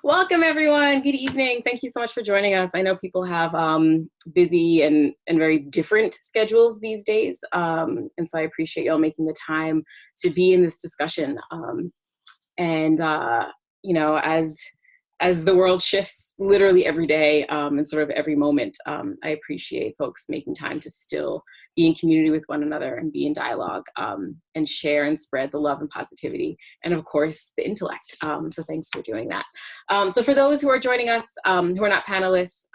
Welcome, everyone. Good evening. Thank you so much for joining us. I know people have busy and very different schedules these days, and so I appreciate y'all making the time to be in this discussion. You know, as the world shifts literally every day and sort of every moment, I appreciate folks making time to still be in community with one another and be in dialogue and share and spread the love and positivity and, of course, the intellect. So thanks for doing that. So for those who are joining us who are not panelists,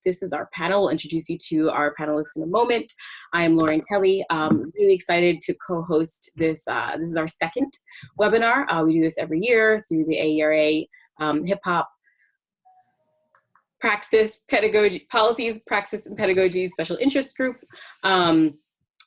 this is our panel. We'll introduce you to our panelists in a moment. I am Lauren Kelly. Really excited to co-host this. This is our second webinar. We do this every year through the AERA Hip Hop Praxis, Pedagogy, Policies, Praxis, and Pedagogy Special Interest Group. And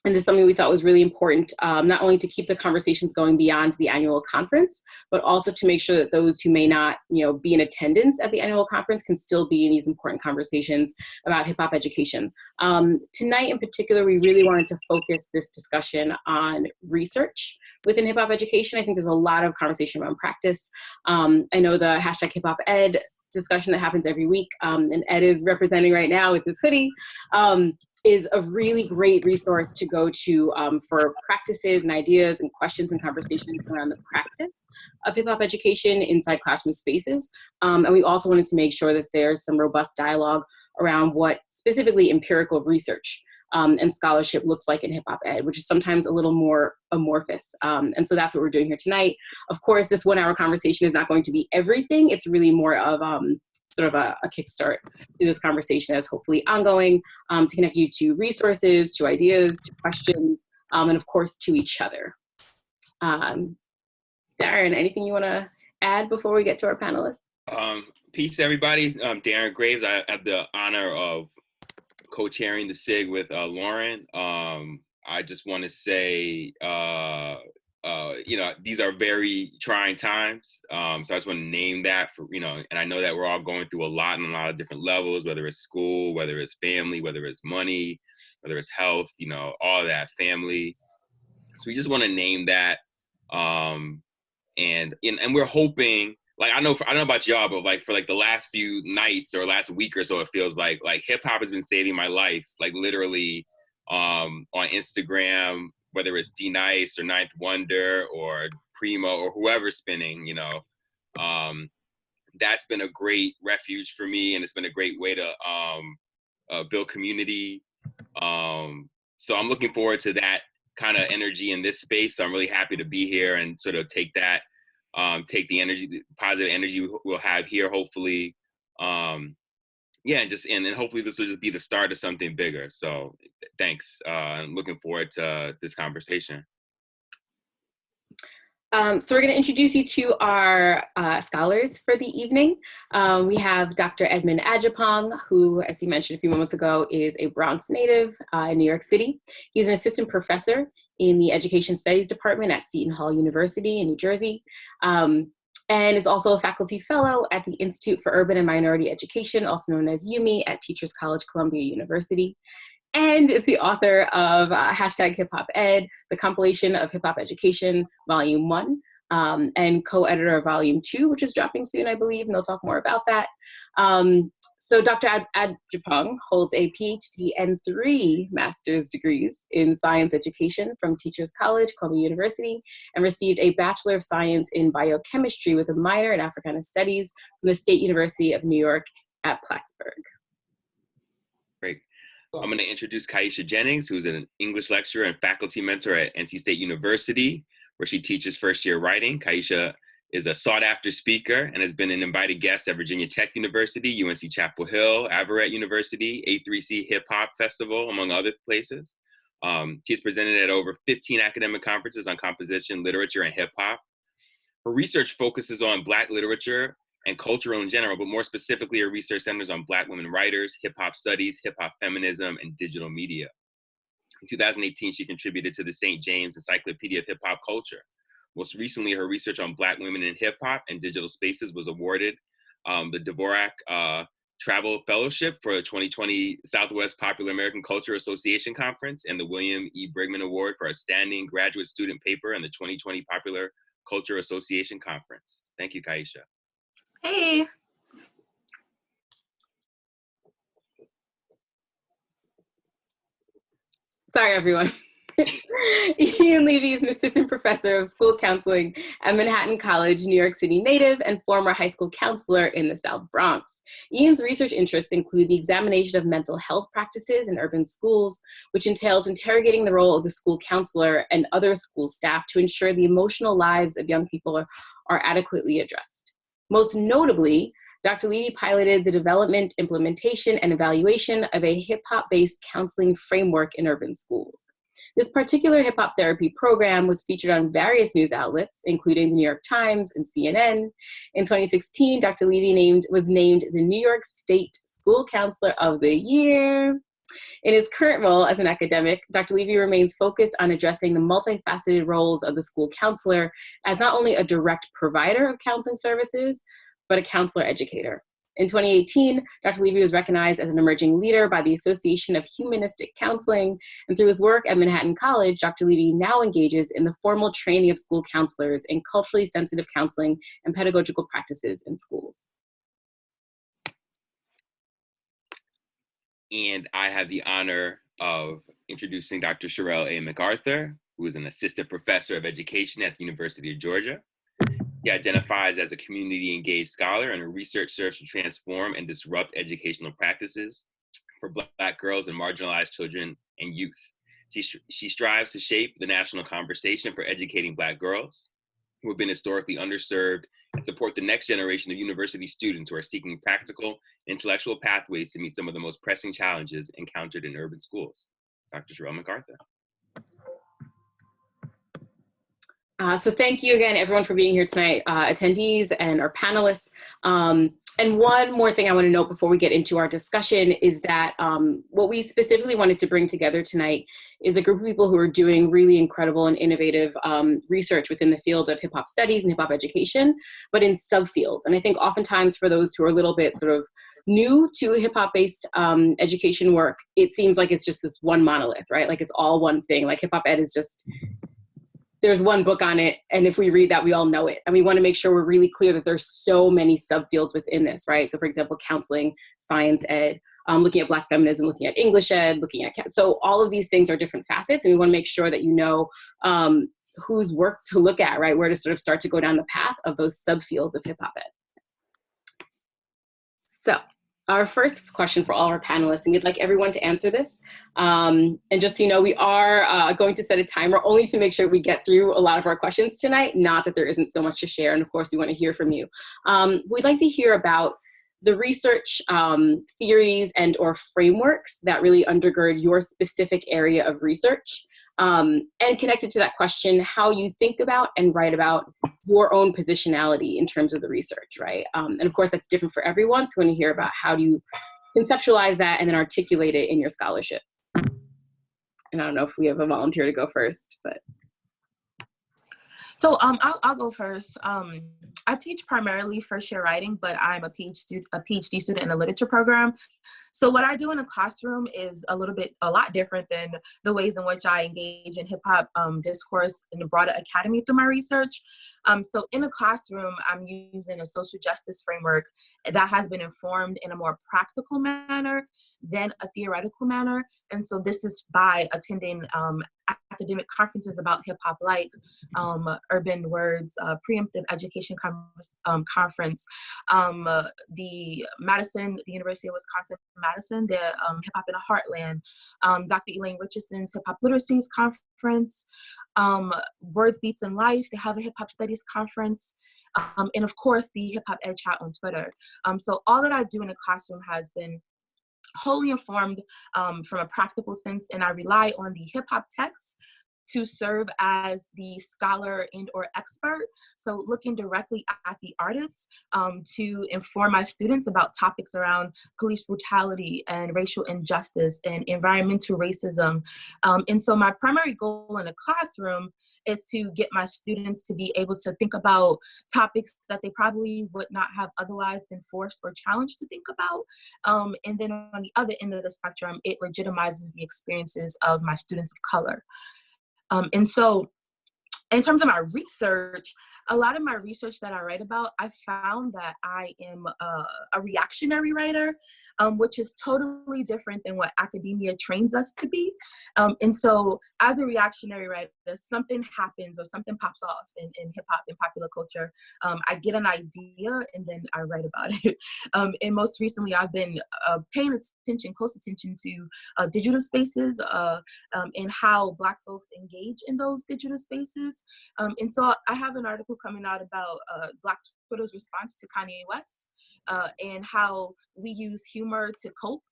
this is something we thought was really important, not only to keep the conversations going beyond the annual conference, but also to make sure that those who may not, be in attendance at the annual conference can still be in these important conversations about hip hop education. Tonight in particular, we really wanted to focus this discussion on research within hip hop education. I think there's a lot of conversation around practice. I know the hashtag Hip Hop Ed discussion that happens every week, and Ed is representing right now with this hoodie, is a really great resource to go to for practices and ideas and questions and conversations around the practice of hip hop education inside classroom spaces. And we also wanted to make sure that there's some robust dialogue around what specifically empirical research and scholarship looks like in hip hop ed, which is sometimes a little more amorphous. And so that's what we're doing here tonight. Of course, this 1 hour conversation is not going to be everything. It's really more of sort of a kickstart to this conversation that's hopefully ongoing, to connect you to resources, to ideas, to questions, and of course to each other. Daren, anything you want to add before we get to our panelists? Peace, everybody. Daren Graves. I have the honor of co-chairing the SIG with Lauren. I just want to say, these are very trying times. So I just want to name that for, and I know that we're all going through a lot on a lot of different levels, whether it's school, whether it's family, whether it's money, whether it's health, all that, family. So we just want to name that. And we're hoping, like, I don't know about y'all, but like for the last few nights or last week or so, it feels like hip hop has been saving my life, like literally on Instagram, whether it's D Nice or Ninth Wonder or Primo or whoever's spinning, that's been a great refuge for me, and it's been a great way to build community. So I'm looking forward to that kind of energy in this space. So I'm really happy to be here and sort of take that. Take the energy, the positive energy we'll have here, hopefully. And hopefully this will just be the start of something bigger. So thanks. I'm looking forward to this conversation. So we're going to introduce you to our scholars for the evening. We have Dr. Edmund Adjapong, who, as he mentioned a few moments ago, is a Bronx native in New York City. He's an assistant professor in the Education Studies Department at Seton Hall University in New Jersey, and is also a faculty fellow at the Institute for Urban and Minority Education, also known as UMI, at Teachers College, Columbia University, and is the author of hashtag Hip Hop Ed, the compilation of hip hop education, Volume 1, and co-editor of Volume 2, which is dropping soon, I believe, and they'll talk more about that. So Dr. Adjapong holds a PhD and 3 master's degrees in science education from Teachers College, Columbia University, and received a Bachelor of Science in biochemistry with a minor in Africana Studies from the State University of New York at Plattsburgh. Great. I'm going to introduce Kyesha Jennings, who's an English lecturer and faculty mentor at NC State University, where she teaches first-year writing. Kyesha is a sought-after speaker and has been an invited guest at Virginia Tech University, UNC Chapel Hill, Everett University, A3C Hip Hop Festival, among other places. She's presented at over 15 academic conferences on composition, literature, and hip hop. Her research focuses on Black literature and culture in general, but more specifically, her research centers on Black women writers, hip hop studies, hip hop feminism, and digital media. In 2018, she contributed to the St. James Encyclopedia of Hip Hop Culture. Most recently, her research on Black women in hip hop and digital spaces was awarded the Dvorak Travel Fellowship for the 2020 Southwest Popular American Culture Association Conference and the William E. Brigman Award for a standing graduate student paper in the 2020 Popular Culture Association Conference. Thank you, Kyesha. Hey. Sorry, everyone. Ian Levy is an assistant professor of school counseling at Manhattan College, New York City native, and former high school counselor in the South Bronx. Ian's research interests include the examination of mental health practices in urban schools, which entails interrogating the role of the school counselor and other school staff to ensure the emotional lives of young people are adequately addressed. Most notably, Dr. Levy piloted the development, implementation, and evaluation of a hip-hop-based counseling framework in urban schools. This particular hip-hop therapy program was featured on various news outlets, including the New York Times and CNN. In 2016, Dr. Levy was named the New York State School Counselor of the Year. In his current role as an academic, Dr. Levy remains focused on addressing the multifaceted roles of the school counselor as not only a direct provider of counseling services, but a counselor educator. In 2018, Dr. Levy was recognized as an emerging leader by the Association of Humanistic Counseling, and through his work at Manhattan College, Dr. Levy now engages in the formal training of school counselors in culturally sensitive counseling and pedagogical practices in schools. And I have the honor of introducing Dr. Sherell McArthur, who is an assistant professor of education at the University of Georgia. He identifies as a community-engaged scholar, and her research serves to transform and disrupt educational practices for Black girls and marginalized children and youth. She strives to shape the national conversation for educating Black girls who have been historically underserved and support the next generation of university students who are seeking practical, intellectual pathways to meet some of the most pressing challenges encountered in urban schools. Dr. Sherell McArthur. So thank you again, everyone, for being here tonight, attendees and our panelists. And one more thing I want to note before we get into our discussion is that what we specifically wanted to bring together tonight is a group of people who are doing really incredible and innovative research within the field of hip hop studies and hip hop education, but in subfields. And I think oftentimes for those who are a little bit sort of new to hip hop based education work, it seems like it's just this one monolith, right? Like it's all one thing. Like hip hop ed is just, there's one book on it, and if we read that, we all know it. And we want to make sure we're really clear that there's so many subfields within this, right? So for example, counseling, science ed, looking at Black feminism, looking at English ed, looking at, so all of these things are different facets, and we want to make sure that you know whose work to look at, right? Where to sort of start to go down the path of those subfields of hip hop ed. So our first question for all our panelists, and we'd like everyone to answer this. And just so you know, we are going to set a timer only to make sure we get through a lot of our questions tonight, not that there isn't so much to share. And of course, we want to hear from you. We'd like to hear about the research theories and or frameworks that really undergird your specific area of research. And connected to that question, how you think about and write about your own positionality in terms of the research, right? And of course, that's different for everyone. So we want to hear about how do you conceptualize that and then articulate it in your scholarship. And I don't know if we have a volunteer to go first, but. So I'll go first. I teach primarily first year writing, but I'm a PhD student in the literature program. So what I do in a classroom is a lot different than the ways in which I engage in hip hop discourse in the broader academy through my research. So in a classroom, I'm using a social justice framework that has been informed in a more practical manner than a theoretical manner. And so this is by attending academic conferences about hip hop, like Urban Words, Preemptive Education Conference, the University of Wisconsin-Madison, the Hip Hop in the Heartland, Dr. Elaine Richardson's Hip Hop Literacies Conference, Words, Beats, and Life, they have a Hip Hop Studies Conference, and of course the Hip Hop Ed Chat on Twitter. So all that I do in the classroom has been wholly informed from a practical sense, and I rely on the hip hop text to serve as the scholar and or expert. So looking directly at the artists to inform my students about topics around police brutality and racial injustice and environmental racism. And so my primary goal in a classroom is to get my students to be able to think about topics that they probably would not have otherwise been forced or challenged to think about. And then on the other end of the spectrum, it legitimizes the experiences of my students of color. And so in terms of my research, a lot of my research that I write about, I found that I am a reactionary writer, which is totally different than what academia trains us to be. And so as a reactionary writer, something happens or something pops off in hip hop and popular culture. I get an idea and then I write about it. And most recently, I've been paying close attention to digital spaces and how Black folks engage in those digital spaces. And so I have an article coming out about Black Twitter's response to Kanye West and how we use humor to cope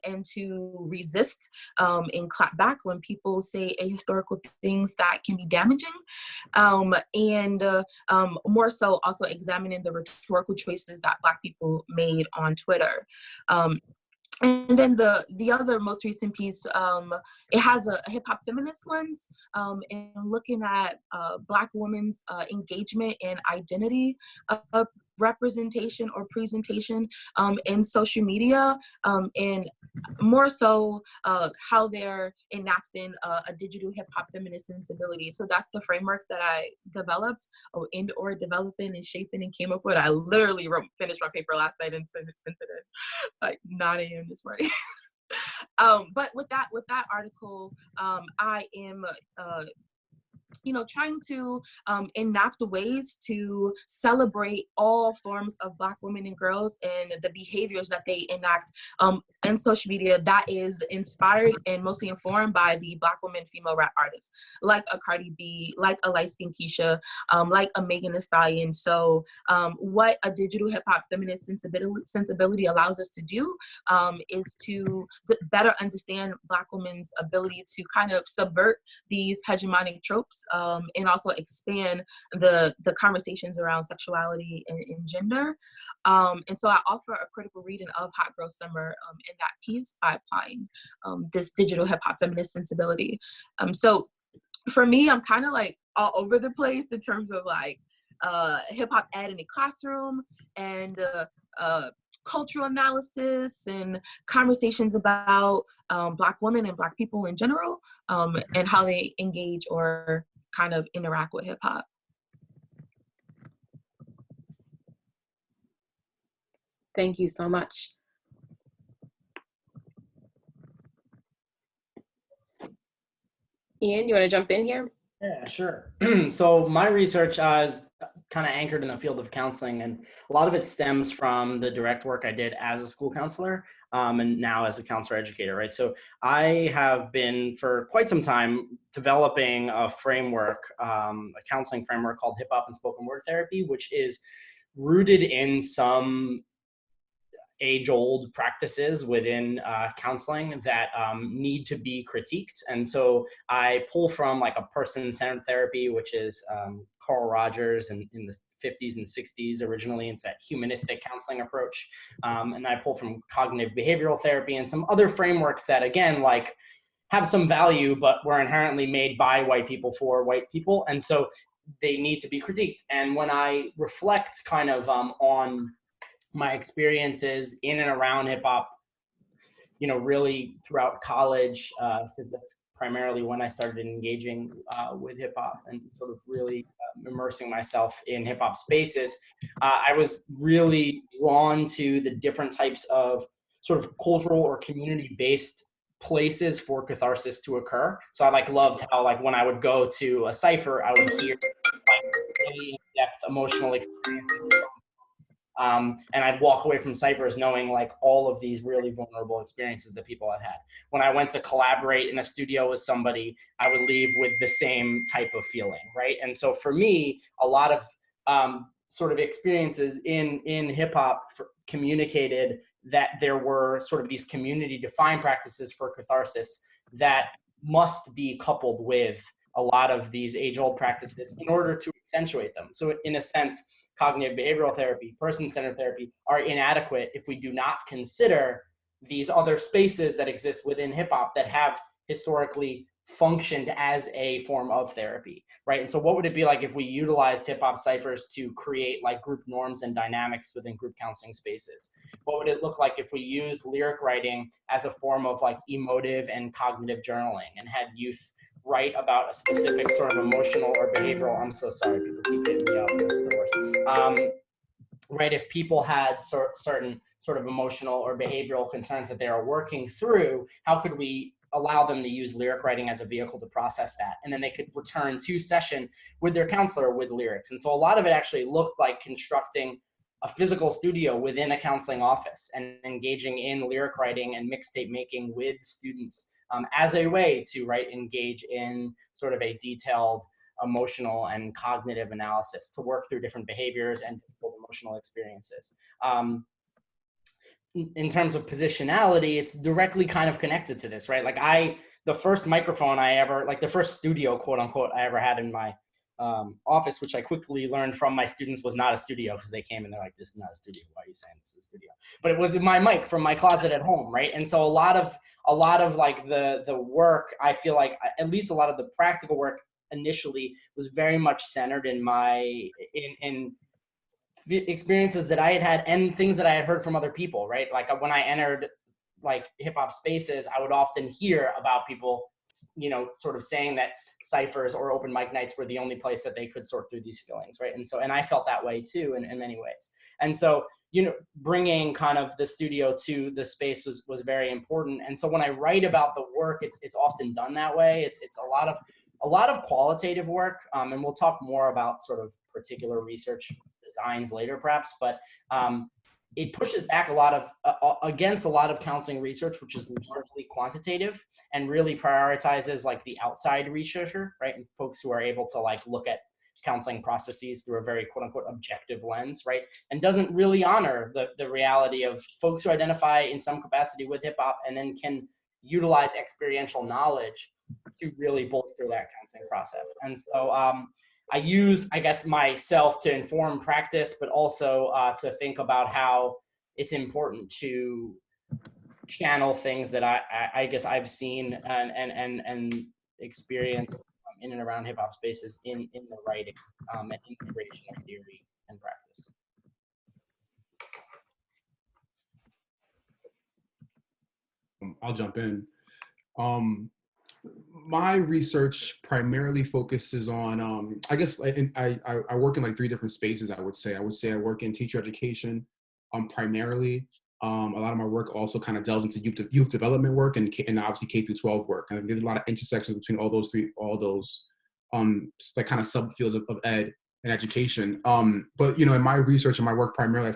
and to resist and clap back when people say ahistorical things that can be damaging. And more so also examining the rhetorical choices that Black people made on Twitter. And then the other most recent piece, it has a hip hop feminist lens and looking at Black women's engagement and identity representation or presentation in social media, and more so how they're enacting a digital hip hop feminist sensibility. So that's the framework that I developed or developing and shaping and came up with. I literally finished my paper last night and sent it in like 9 a.m. this morning. But with that article, I am trying to enact ways to celebrate all forms of Black women and girls and the behaviors that they enact in social media that is inspired and mostly informed by the Black women female rap artists, like a Cardi B, like a light-skinned Kyesha, like a Megan Thee Stallion. So what a digital hip-hop feminist sensibility allows us to do is to better understand Black women's ability to kind of subvert these hegemonic tropes and also expand the conversations around sexuality and gender. And so I offer a critical reading of Hot Girl Summer in that piece by applying this digital hip hop feminist sensibility. So for me, I'm kind of like all over the place in terms of like hip hop ed in the classroom and cultural analysis and conversations about Black women and Black people in general and how they engage or kind of interact with hip hop. Thank you so much. Ian, you want to jump in here? Yeah, sure. So my research is kind of anchored in the field of counseling, and a lot of it stems from the direct work I did as a school counselor and now as a counselor educator, right? So I have been for quite some time developing a framework, a counseling framework called Hip Hop and Spoken Word Therapy, which is rooted in some age-old practices within counseling that need to be critiqued. And so I pull from like a person-centered therapy, which is Carl Rogers in the 50s and 60s originally. It's that humanistic counseling approach. And I pull from cognitive behavioral therapy and some other frameworks that, again, like have some value, but were inherently made by white people for white people. And so they need to be critiqued. And when I reflect kind of on my experiences in and around hip hop, really throughout college, because that's primarily when I started engaging with hip hop and sort of really immersing myself in hip hop spaces, I was really drawn to the different types of sort of cultural or community-based places for catharsis to occur. So I loved how when I would go to a cipher, I would hear really in-depth emotional experiences. And I'd walk away from ciphers knowing all of these really vulnerable experiences that people had had. When I went to collaborate in a studio with somebody, I would leave with the same type of feeling, right? And so for me, a lot of sort of experiences in hip hop communicated that there were sort of these community-defined practices for catharsis that must be coupled with a lot of these age-old practices in order to accentuate them. So in a sense, cognitive behavioral therapy, person-centered therapy are inadequate if we do not consider these other spaces that exist within hip hop that have historically functioned as a form of therapy, right? And so what would it be like if we utilized hip hop ciphers to create group norms and dynamics within group counseling spaces? What would it look like if we used lyric writing as a form of emotive and cognitive journaling and had youth write about a specific sort of emotional or behavioral, I'm so sorry, people keep hitting me up, this is the worst. Right, if people had certain sort of emotional or behavioral concerns that they are working through, how could we allow them to use lyric writing as a vehicle to process that? And then they could return to session with their counselor with lyrics. And so a lot of it actually looked like constructing a physical studio within a counseling office and engaging in lyric writing and mixtape making with students as a way to, right, engage in sort of a detailed emotional and cognitive analysis to work through different behaviors and difficult emotional experiences. In terms of positionality, it's directly kind of connected to this, right? Like the first microphone I ever, like the first studio, quote unquote, I ever had in my office, which I quickly learned from my students was not a studio, because they came and they're like, this is not a studio. Why are you saying this is a studio? But it was my mic from my closet at home, right? And so a lot of like the work, I feel like at least a lot of the practical work initially was very much centered in in experiences that I had and things that I had heard from other people, right? Like when I entered like hip hop spaces, I would often hear about people, you know, sort of saying that ciphers or open mic nights were the only place that they could sort through these feelings, right? And so, and I felt that way too in many ways. And so, you know, bringing kind of the studio to the space was very important. And so when I write about the work, it's often done that way. It's a lot of qualitative work, and we'll talk more about sort of particular research designs later perhaps, but it pushes back a lot of against a lot of counseling research, which is largely quantitative and really prioritizes like the outside researcher, right? And folks who are able to like look at counseling processes through a very quote unquote objective lens, right? And doesn't really honor the reality of folks who identify in some capacity with hip hop and then can utilize experiential knowledge to really bolster that counseling process. And so I use, I guess, myself to inform practice, but also to think about how it's important to channel things that I guess I've seen and experienced in and around hip hop spaces in the writing and integration of theory and practice. I'll jump in. My research primarily focuses on, I guess I work in like 3 different spaces, I would say. I work in teacher education primarily. A lot of my work also kind of delves into youth development work and obviously K through 12 work. And there's a lot of intersections between all those like kind of subfields of ed and education. But, you know, in my research and my work primarily,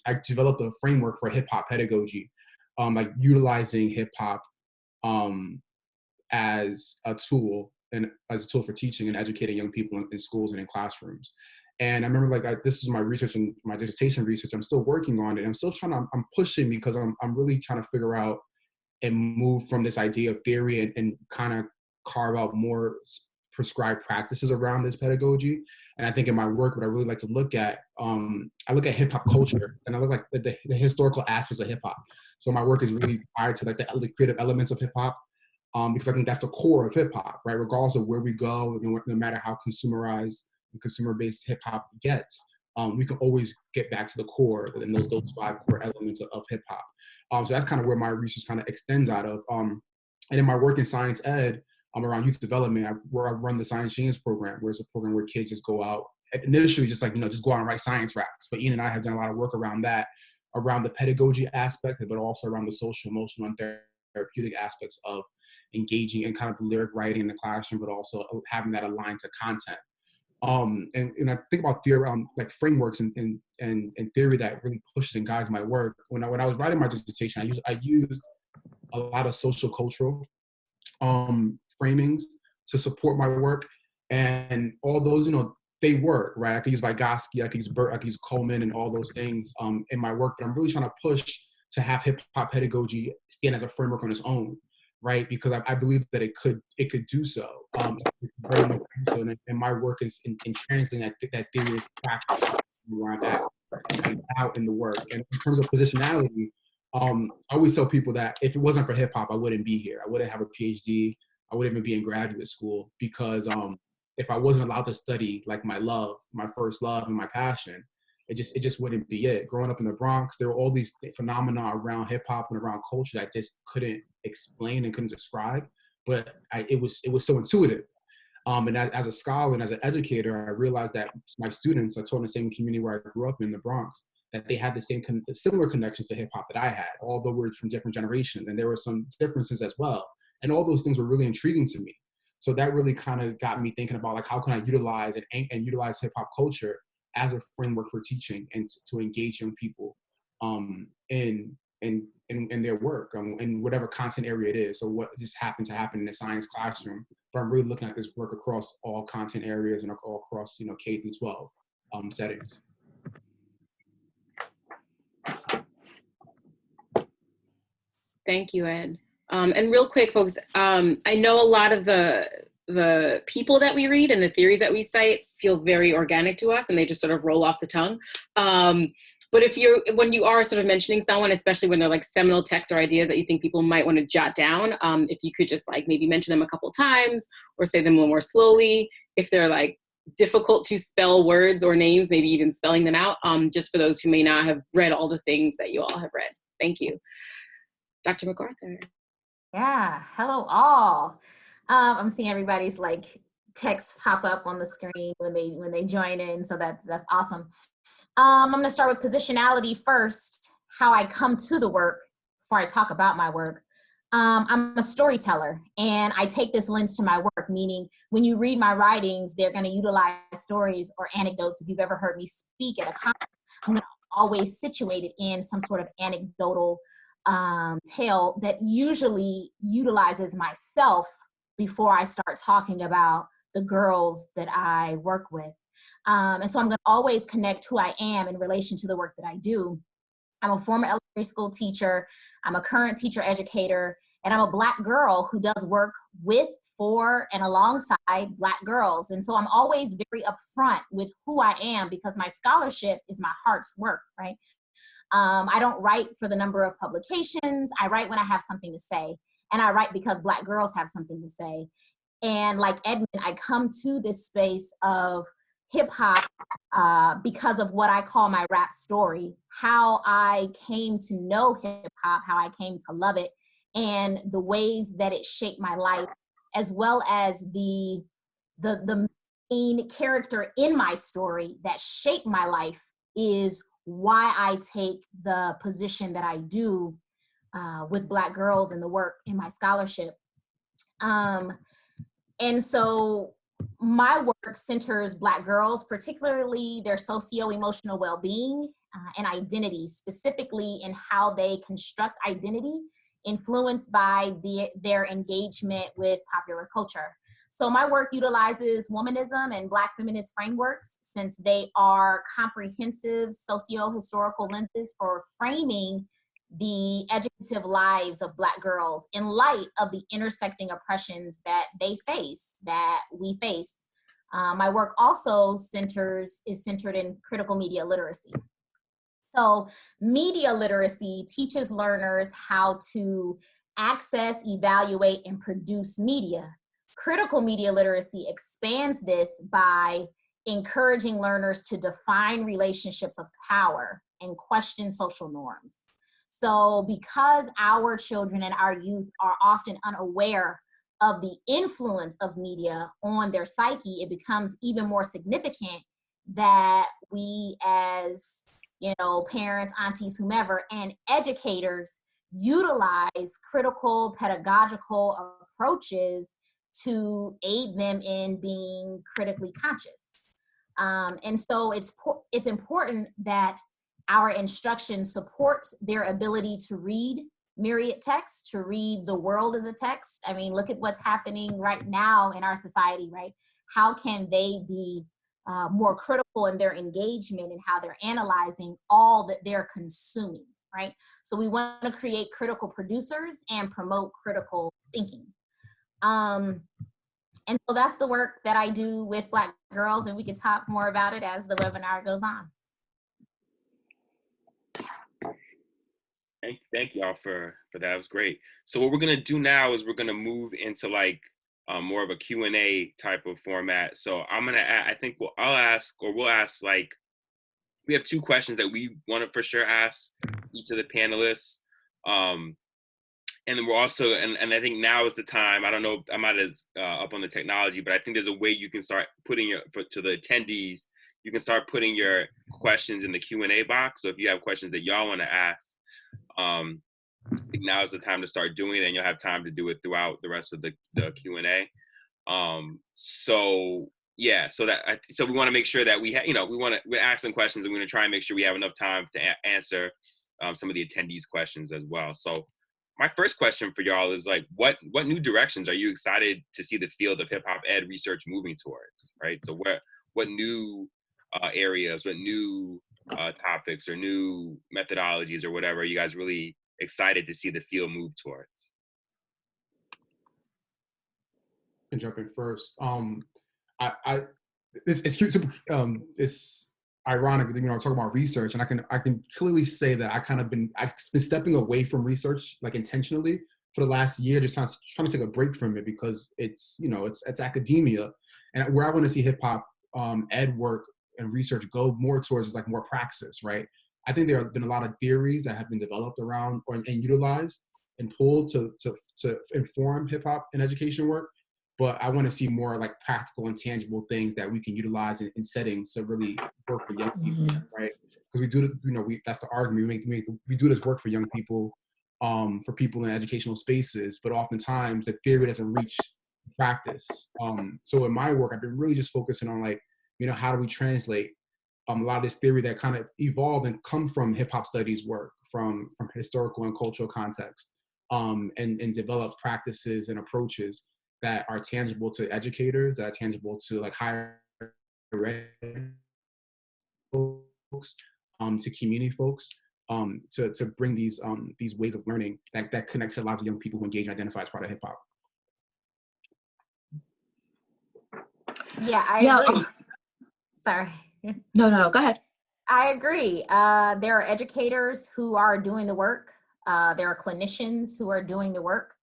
I developed a framework for hip hop pedagogy, like utilizing hip hop as a tool for teaching and educating young people in schools and in classrooms. And I remember this is my research and my dissertation research. I'm still working on it. I'm pushing because I'm really trying to figure out and move from this idea of theory and kind of carve out more prescribed practices around this pedagogy. And I think in my work, what I really like to look at, I look at hip hop culture and I look like the historical aspects of hip hop. So my work is really tied to like the creative elements of hip hop. Because I think that's the core of hip hop, right? Regardless of where we go, no matter how consumerized and consumer-based hip hop gets, we can always get back to the core and those 5 core elements of hip hop. So that's kind of where my research kind of extends out of. And in my work in science ed, around youth development, where I run the Science Genius program, where it's a program where kids just go out, initially just like, just go out and write science raps. But Ian and I have done a lot of work around that, around the pedagogy aspect, but also around the social, emotional, and therapeutic aspects of engaging in kind of lyric writing in the classroom, but also having that aligned to content. And I think about theory, like frameworks and theory that really pushes and guides my work. When I was writing my dissertation, I used a lot of social cultural framings to support my work, and all those, they work, right? I could use Vygotsky, I could use Burt, I could use Coleman, and all those things in my work. But I'm really trying to push to have hip hop pedagogy stand as a framework on its own, right? Because I believe that it could do so. And my work is in translating that theory of practice where I'm at and out in the work. And in terms of positionality, I always tell people that if it wasn't for hip hop, I wouldn't be here. I wouldn't have a PhD. I wouldn't even be in graduate school, because if I wasn't allowed to study like my first love and my passion, it just wouldn't be it. Growing up in the Bronx, there were all these phenomena around hip hop and around culture that I just couldn't explain and couldn't describe. but it was so intuitive. And as a scholar and as an educator, I realized that my students, I taught in the same community where I grew up in the Bronx, that they had the similar connections to hip hop that I had, although we're from different generations, and there were some differences as well. And all those things were really intriguing to me. So that really kind of got me thinking about, like, how can I utilize and utilize hip hop culture as a framework for teaching and to engage young people in their work, in whatever content area it is. So what just happened to happen in the science classroom, but I'm really looking at this work across all content areas and all across, K through 12 settings. Thank you, Ed. And real quick, folks, I know a lot of the people that we read and the theories that we cite feel very organic to us, and they just sort of roll off the tongue. But when you are sort of mentioning someone, especially when they're like seminal texts or ideas that you think people might want to jot down, if you could just like maybe mention them a couple times or say them a little more slowly. If they're like difficult to spell words or names, maybe even spelling them out, just for those who may not have read all the things that you all have read. Thank you. Dr. McArthur. Yeah, hello all. I'm seeing everybody's like text pop up on the screen when they join in, so that's awesome. I'm going to start with positionality first, how I come to the work before I talk about my work. I'm a storyteller, and I take this lens to my work, meaning when you read my writings, they're going to utilize stories or anecdotes. If you've ever heard me speak at a conference, I'm going to always situate it in some sort of anecdotal tale that usually utilizes myself before I start talking about the girls that I work with. And so I'm going to always connect who I am in relation to the work that I do. I'm a former elementary school teacher. I'm a current teacher educator, and I'm a Black girl who does work with, for, and alongside Black girls. And so I'm always very upfront with who I am because my scholarship is my heart's work, right? I don't write for the number of publications. I write when I have something to say. And I write because Black girls have something to say. And like Edmund, I come to this space of hip hop because of what I call my rap story, how I came to know hip hop, how I came to love it, and the ways that it shaped my life, as well as the main character in my story that shaped my life is why I take the position that I do with Black girls in the work in my scholarship. And so my work centers Black girls, particularly their socio-emotional well-being and identity, specifically in how they construct identity, influenced by their engagement with popular culture. So my work utilizes womanism and Black feminist frameworks, since they are comprehensive socio-historical lenses for framing the educative lives of Black girls in light of the intersecting oppressions that they face, that we face. My work also is centered in critical media literacy. So media literacy teaches learners how to access, evaluate, and produce media. Critical media literacy expands this by encouraging learners to define relationships of power and question social norms. So because our children and our youth are often unaware of the influence of media on their psyche, it becomes even more significant that we as, parents, aunties, whomever, and educators utilize critical pedagogical approaches to aid them in being critically conscious. And so it's important that our instruction supports their ability to read myriad text, to read the world as a text. I mean, look at what's happening right now in our society, right? How can they be more critical in their engagement and how they're analyzing all that they're consuming, right? So we want to create critical producers and promote critical thinking. And so that's the work that I do with Black girls, and we can talk more about it as the webinar goes on. Thank y'all for that. It was great. So what we're gonna do now is we're gonna move into like more of a Q&A type of format. So I'm gonna I think we'll ask like, we have two questions that we want to for sure ask each of the panelists. And and we're also, and I think now is the time, I don't know, I'm not as up on the technology, but I think there's a way you can start putting to the attendees, you can start putting your questions in the Q&A box. So if you have questions that y'all want to ask, I think now is the time to start doing it, and you'll have time to do it throughout the rest of the Q&A. So yeah, so we want to make sure that we're asking questions, and we're going to try and make sure we have enough time to answer some of the attendees' questions as well. So my first question for y'all is like, what new directions are you excited to see the field of hip hop ed research moving towards, right? So what new areas, what new topics or new methodologies or whatever are you guys really excited to see the field move towards? I can jump in first. It's cute. It's ironic, talking about research, and I can clearly say that I've been stepping away from research, like, intentionally for the last year, just trying to take a break from it, because it's academia, and where I want to see hip hop ed work and research go more towards is like more praxis, right? I think there have been a lot of theories that have been developed around and utilized and pulled to inform hip hop and education work. But I want to see more like practical and tangible things that we can utilize in settings to really work for young people, right? Because we do, that's the argument. We do this work for young people, for people in educational spaces, but oftentimes the theory doesn't reach practice. So in my work, I've been really just focusing on like, how do we translate a lot of this theory that kind of evolved and come from hip hop studies work, from historical and cultural context, and develop practices and approaches that are tangible to educators, that are tangible to like higher ed folks, to community folks, to bring these ways of learning that connect to a lot of young people who engage and identify as part of hip hop. Yeah, I agree. Sorry. No, go ahead. I agree. There are educators who are doing the work. There are clinicians who are doing the work.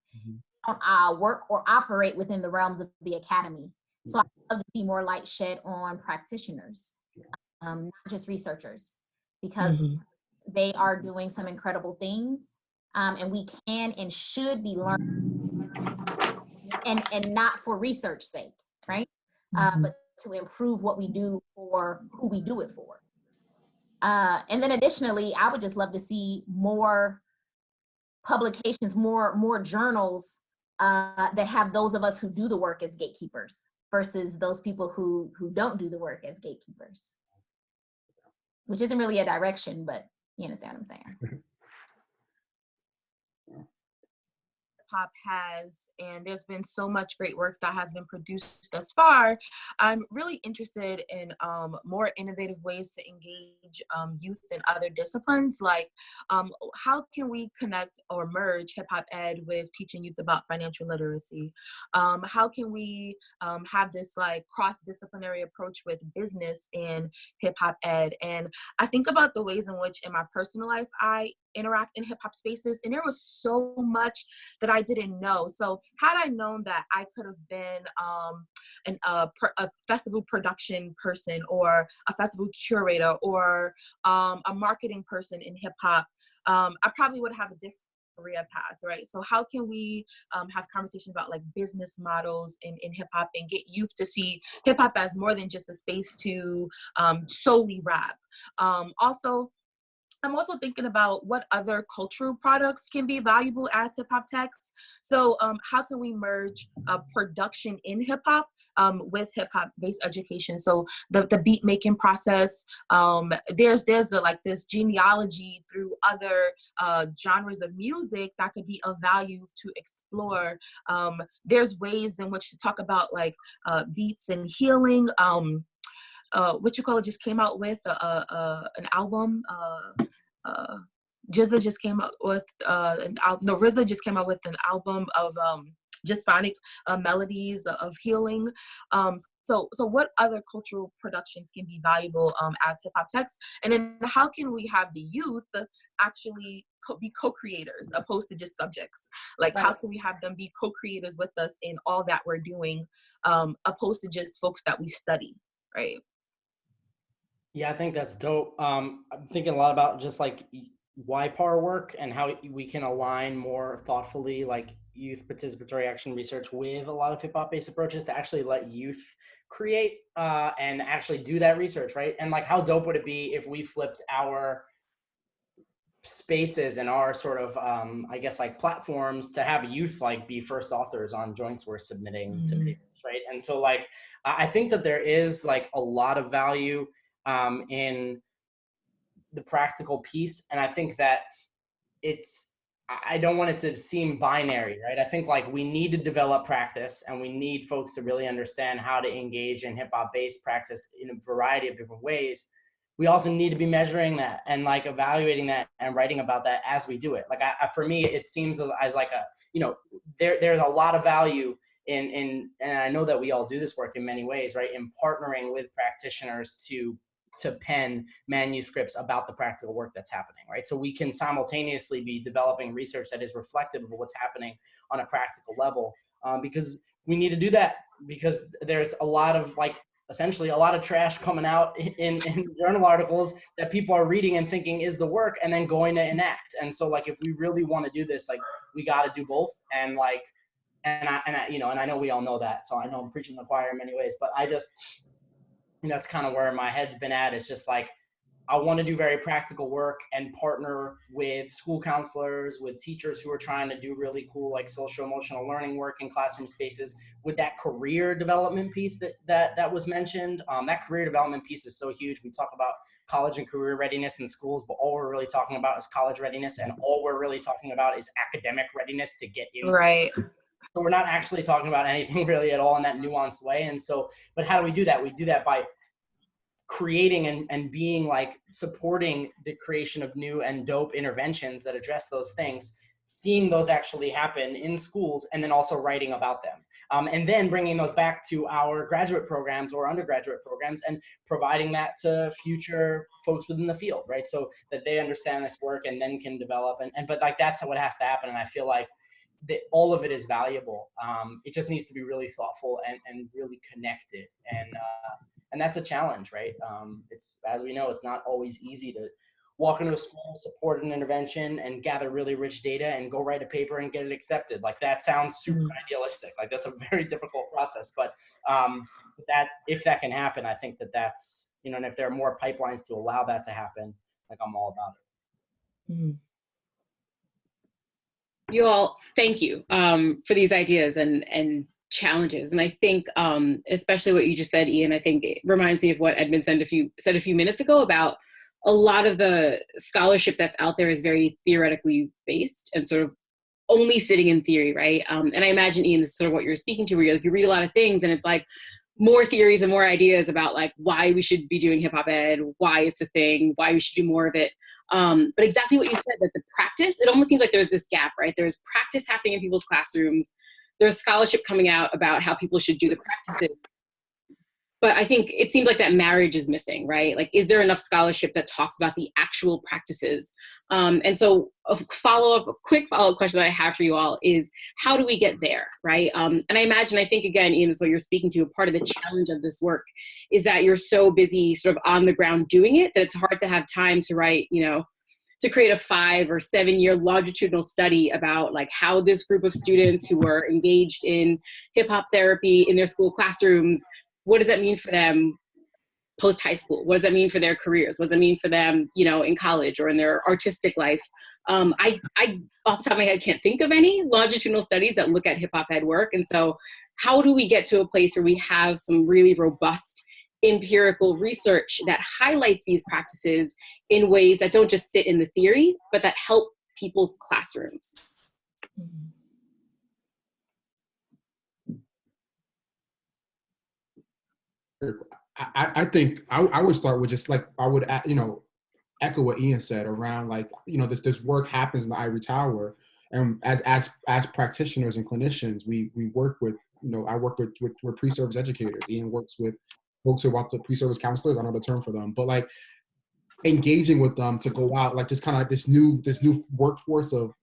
Work or operate within the realms of the academy. So I'd love to see more light shed on practitioners, not just researchers, because they are doing some incredible things, and we can and should be learning, and not for research sake, right? But to improve what we do for who we do it for. And then additionally, I would just love to see more publications, more journals that have those of us who do the work as gatekeepers versus those people who don't do the work as gatekeepers, which isn't really a direction, but you understand what I'm saying. Pop has, and there's been so much great work that has been produced thus far. I'm really interested in more innovative ways to engage youth in other disciplines, like how can we connect or merge hip hop ed with teaching youth about financial literacy? How can we have this like cross-disciplinary approach with business and hip hop ed? And I think about the ways in which in my personal life I interact in hip hop spaces, and there was so much that I didn't know. So had I known that I could have been a festival production person, or a festival curator, or a marketing person in hip hop, I probably would have a different career path, right? So how can we have conversations about like business models in hip hop and get youth to see hip hop as more than just a space to solely rap? I'm also thinking about what other cultural products can be valuable as hip hop texts. So how can we merge production in hip hop with hip hop based education? So the beat making process, there's this genealogy through other genres of music that could be of value to explore. There's ways in which to talk about like beats and healing. Just came out with an album. RZA just came out with RZA just came out with an album of just sonic melodies of healing. So what other cultural productions can be valuable as hip hop texts? And then how can we have the youth actually be co-creators opposed to just subjects? Like how can we have them be co-creators with us in all that we're doing, opposed to just folks that we study, right? Yeah, I think that's dope. I'm thinking a lot about just like YPAR work and how we can align more thoughtfully, like youth participatory action research with a lot of hip hop based approaches to actually let youth create and actually do that research, right? And like, how dope would it be if we flipped our spaces and our sort of, I guess, like platforms to have youth like be first authors on joints we're submitting to papers, right? And so like, I think that there is like a lot of value in the practical piece. And I think that I don't want it to seem binary, right? I think like we need to develop practice and we need folks to really understand how to engage in hip hop based practice in a variety of different ways. We also need to be measuring that and like evaluating that and writing about that as we do it. Like for me, it seems as like a, you know, there's a lot of value in, and I know that we all do this work in many ways, right? In partnering with practitioners to pen manuscripts about the practical work that's happening, right? So we can simultaneously be developing research that is reflective of what's happening on a practical level, because we need to do that because there's a lot of like, essentially a lot of trash coming out in journal articles that people are reading and thinking is the work and then going to enact. And so like, if we really want to do this, like we got to do both. And like, and I, you know, and I know we all know that, so I know I'm preaching the choir in many ways, but I just, and that's kind of where my head's been at. Is just like, I want to do very practical work and partner with school counselors, with teachers who are trying to do really cool, like social emotional learning work in classroom spaces with that career development piece that was mentioned. That career development piece is so huge. We talk about college and career readiness in schools, but all we're really talking about is college readiness. And all we're really talking about is academic readiness to get in. Right. So we're not actually talking about anything really at all in that nuanced way. And so, but how do we do that? We do that by creating and being like supporting the creation of new and dope interventions that address those things, seeing those actually happen in schools, and then also writing about them. And then bringing those back to our graduate programs or undergraduate programs and providing that to future folks within the field, right? So that they understand this work and then can develop. But like, that's what has to happen. And I feel like that all of it is valuable. It just needs to be really thoughtful and really connected. And that's a challenge, right? It's, as we know, it's not always easy to walk into a school, support an intervention, and gather really rich data and go write a paper and get it accepted. Like, that sounds super idealistic. Like, that's a very difficult process. But that, if that can happen, I think that's, you know, and if there are more pipelines to allow that to happen, like, I'm all about it. You all, thank you for these ideas and challenges. And I think, especially what you just said, Ian, I think it reminds me of what Edmund said a few minutes ago about a lot of the scholarship that's out there is very theoretically based and sort of only sitting in theory, right? And I imagine, Ian, this is sort of what you're speaking to, where you're like, you read a lot of things and it's like more theories and more ideas about like why we should be doing hip hop ed, why it's a thing, why we should do more of it. But exactly what you said, that the practice, it almost seems like there's this gap, right? There's practice happening in people's classrooms. There's scholarship coming out about how people should do the practices. But I think it seems like that marriage is missing, right? Like, is there enough scholarship that talks about the actual practices? And so a quick follow-up question that I have for you all is, how do we get there, right? And I imagine, I think, again, Ian, this is what you're speaking to, a part of the challenge of this work is that you're so busy sort of on the ground doing it that it's hard to have time to write, you know, to create a 5 or 7 year longitudinal study about like how this group of students who were engaged in hip hop therapy in their school classrooms, what does that mean for them post high school? What does that mean for their careers? What does that mean for them, you know, in college or in their artistic life? I off the top of my head can't think of any longitudinal studies that look at hip hop ed work. And so how do we get to a place where we have some really robust empirical research that highlights these practices in ways that don't just sit in the theory, but that help people's classrooms? I think I would start with just like, I would, you know, echo what Ian said around like, you know, this work happens in the ivory tower. And as practitioners and clinicians, we work with, you know, I work with pre-service educators. Ian works with folks who are about to pre-service counselors. I don't know the term for them, but like engaging with them to go out, like just kind of like this new workforce of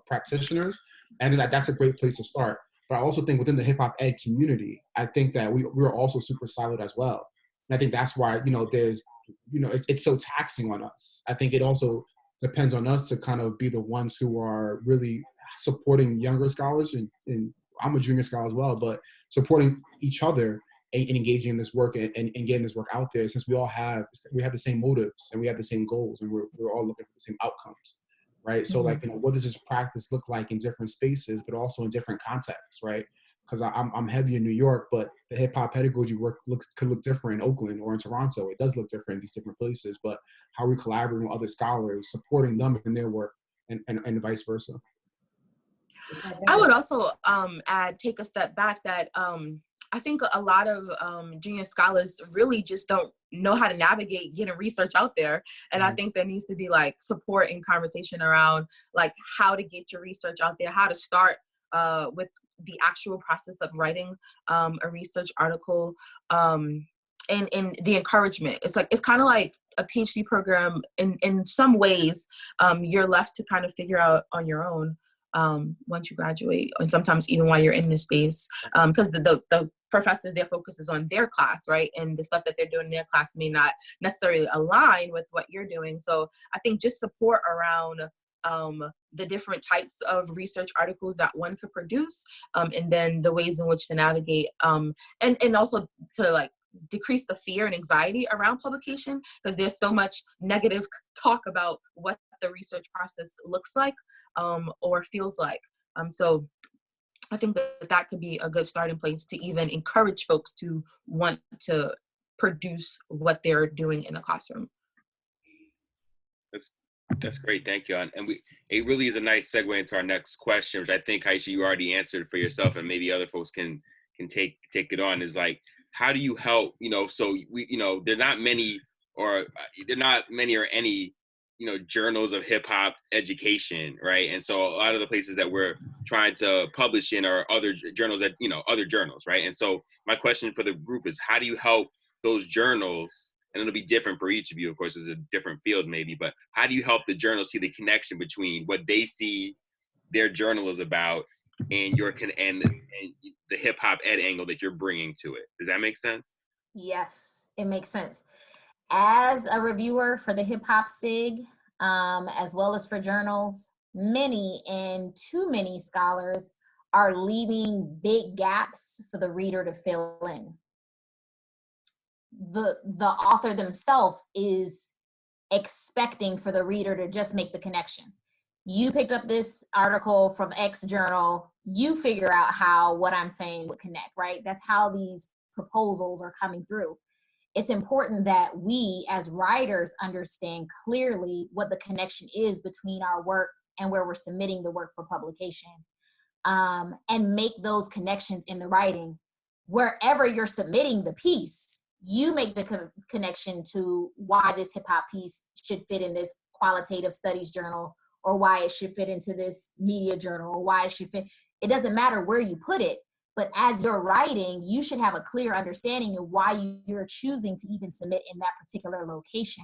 practitioners. And that's a great place to start. But I also think within the hip hop ed community, I think that we're also super siloed as well. And I think that's why, you know, there's, you know, it's so taxing on us. I think it also depends on us to kind of be the ones who are really supporting younger scholars, and I'm a junior scholar as well, but supporting each other and engaging in this work and getting this work out there, since we have the same motives and we have the same goals, and we're all looking for the same outcomes, right? So like, what does this practice look like in different spaces, but also in different contexts, right? Because I'm heavy in New York, but the hip hop pedagogy work could look different in Oakland or in Toronto. It does look different in these different places, but how we collaborate with other scholars, supporting them in their work, and vice versa. I would also take a step back that I think a lot of junior scholars really just don't know how to navigate getting research out there. And I think there needs to be like support and conversation around like how to get your research out there, how to start with the actual process of writing a research article, and the encouragement. It's kind of like a PhD program in some ways. You're left to kind of figure out on your own once you graduate, and sometimes even while you're in this space, because the professors, their focus is on their class, right? And the stuff that they're doing in their class may not necessarily align with what you're doing. So I think just support around the different types of research articles that one could produce, and then the ways in which to navigate, and also to like decrease the fear and anxiety around publication, because there's so much negative talk about what the research process looks like or feels like. So I think that could be a good starting place to even encourage folks to want to produce what they're doing in the classroom. That's great, thank you. And it really is a nice segue into our next question, which I think, Kaisha, you already answered for yourself, and maybe other folks can take it on. Is like, how do you help? So there are not many or any journals of hip hop education, right? And so a lot of the places that we're trying to publish in are other journals that other journals, right? And so my question for the group is, how do you help those journals? And it'll be different for each of you, of course, there's different fields maybe, but how do you help the journals see the connection between what they see their journal is about and and the hip hop ed angle that you're bringing to it? Does that make sense? Yes, it makes sense. As a reviewer for the Hip Hop SIG, as well as for journals, many and too many scholars are leaving big gaps for the reader to fill in. The author themselves is expecting for the reader to just make the connection. You picked up this article from X journal, you figure out how what I'm saying would connect, right? That's how these proposals are coming through. It's important that we as writers understand clearly what the connection is between our work and where we're submitting the work for publication, and make those connections in the writing. Wherever you're submitting the piece, you make the connection to why this hip hop piece should fit in this Qualitative Studies Journal, or why it should fit into this media journal, or why it should fit. It doesn't matter where you put it, but as you're writing, you should have a clear understanding of why you're choosing to even submit in that particular location.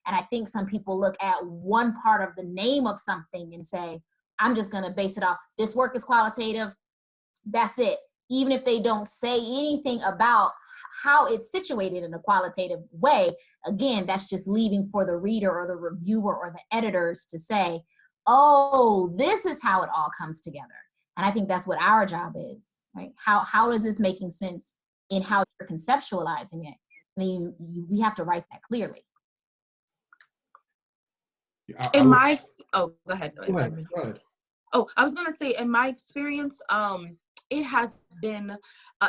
And I think some people look at one part of the name of something and say, I'm just gonna base it off, this work is qualitative, that's it. Even if they don't say anything about how it's situated in a qualitative way, again, that's just leaving for the reader or the reviewer or the editors to say, oh, this is how it all comes together. And I think that's what our job is, right? How is this making sense in how you're conceptualizing it? I mean, we have to write that clearly. Go ahead. Go ahead. Oh, I was gonna say, in my experience, it has been,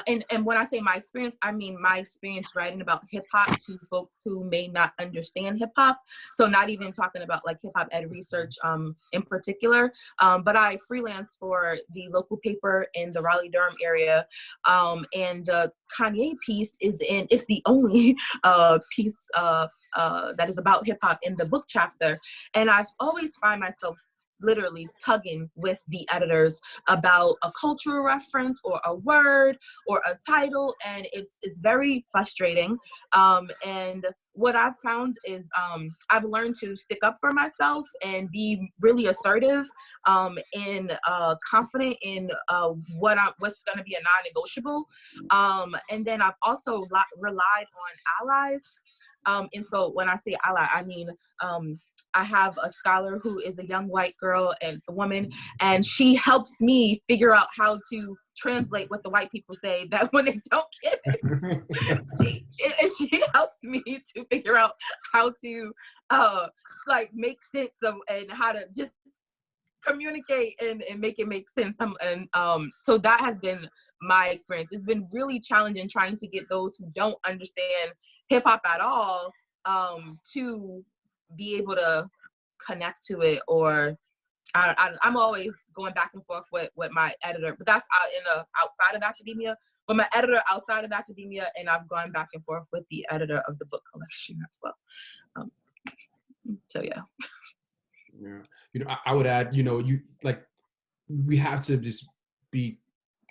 and when I say my experience, I mean my experience writing about hip hop to folks who may not understand hip hop. So not even talking about like hip hop ed research in particular, but I freelance for the local paper in the Raleigh-Durham area, and the Kanye piece it's the only piece that is about hip hop in the book chapter, and I've always find myself literally tugging with the editors about a cultural reference or a word or a title, and it's very frustrating. And what I've found is I've learned to stick up for myself and be really assertive and confident in what's going to be a non-negotiable. And then I've also relied on allies And so when I say ally, I mean, I have a scholar who is a young white girl and a woman, and she helps me figure out how to translate what the white people say that when they don't get it. She helps me to figure out how to like make sense of and how to just communicate and make it make sense. So that has been my experience. It's been really challenging trying to get those who don't understand hip hop at all to be able to connect to it, or I'm always going back and forth with my editor, but that's outside of academia. But my editor outside of academia, and I've gone back and forth with the editor of the book collection as well. So yeah. Yeah, you know, I would add, you know, we have to just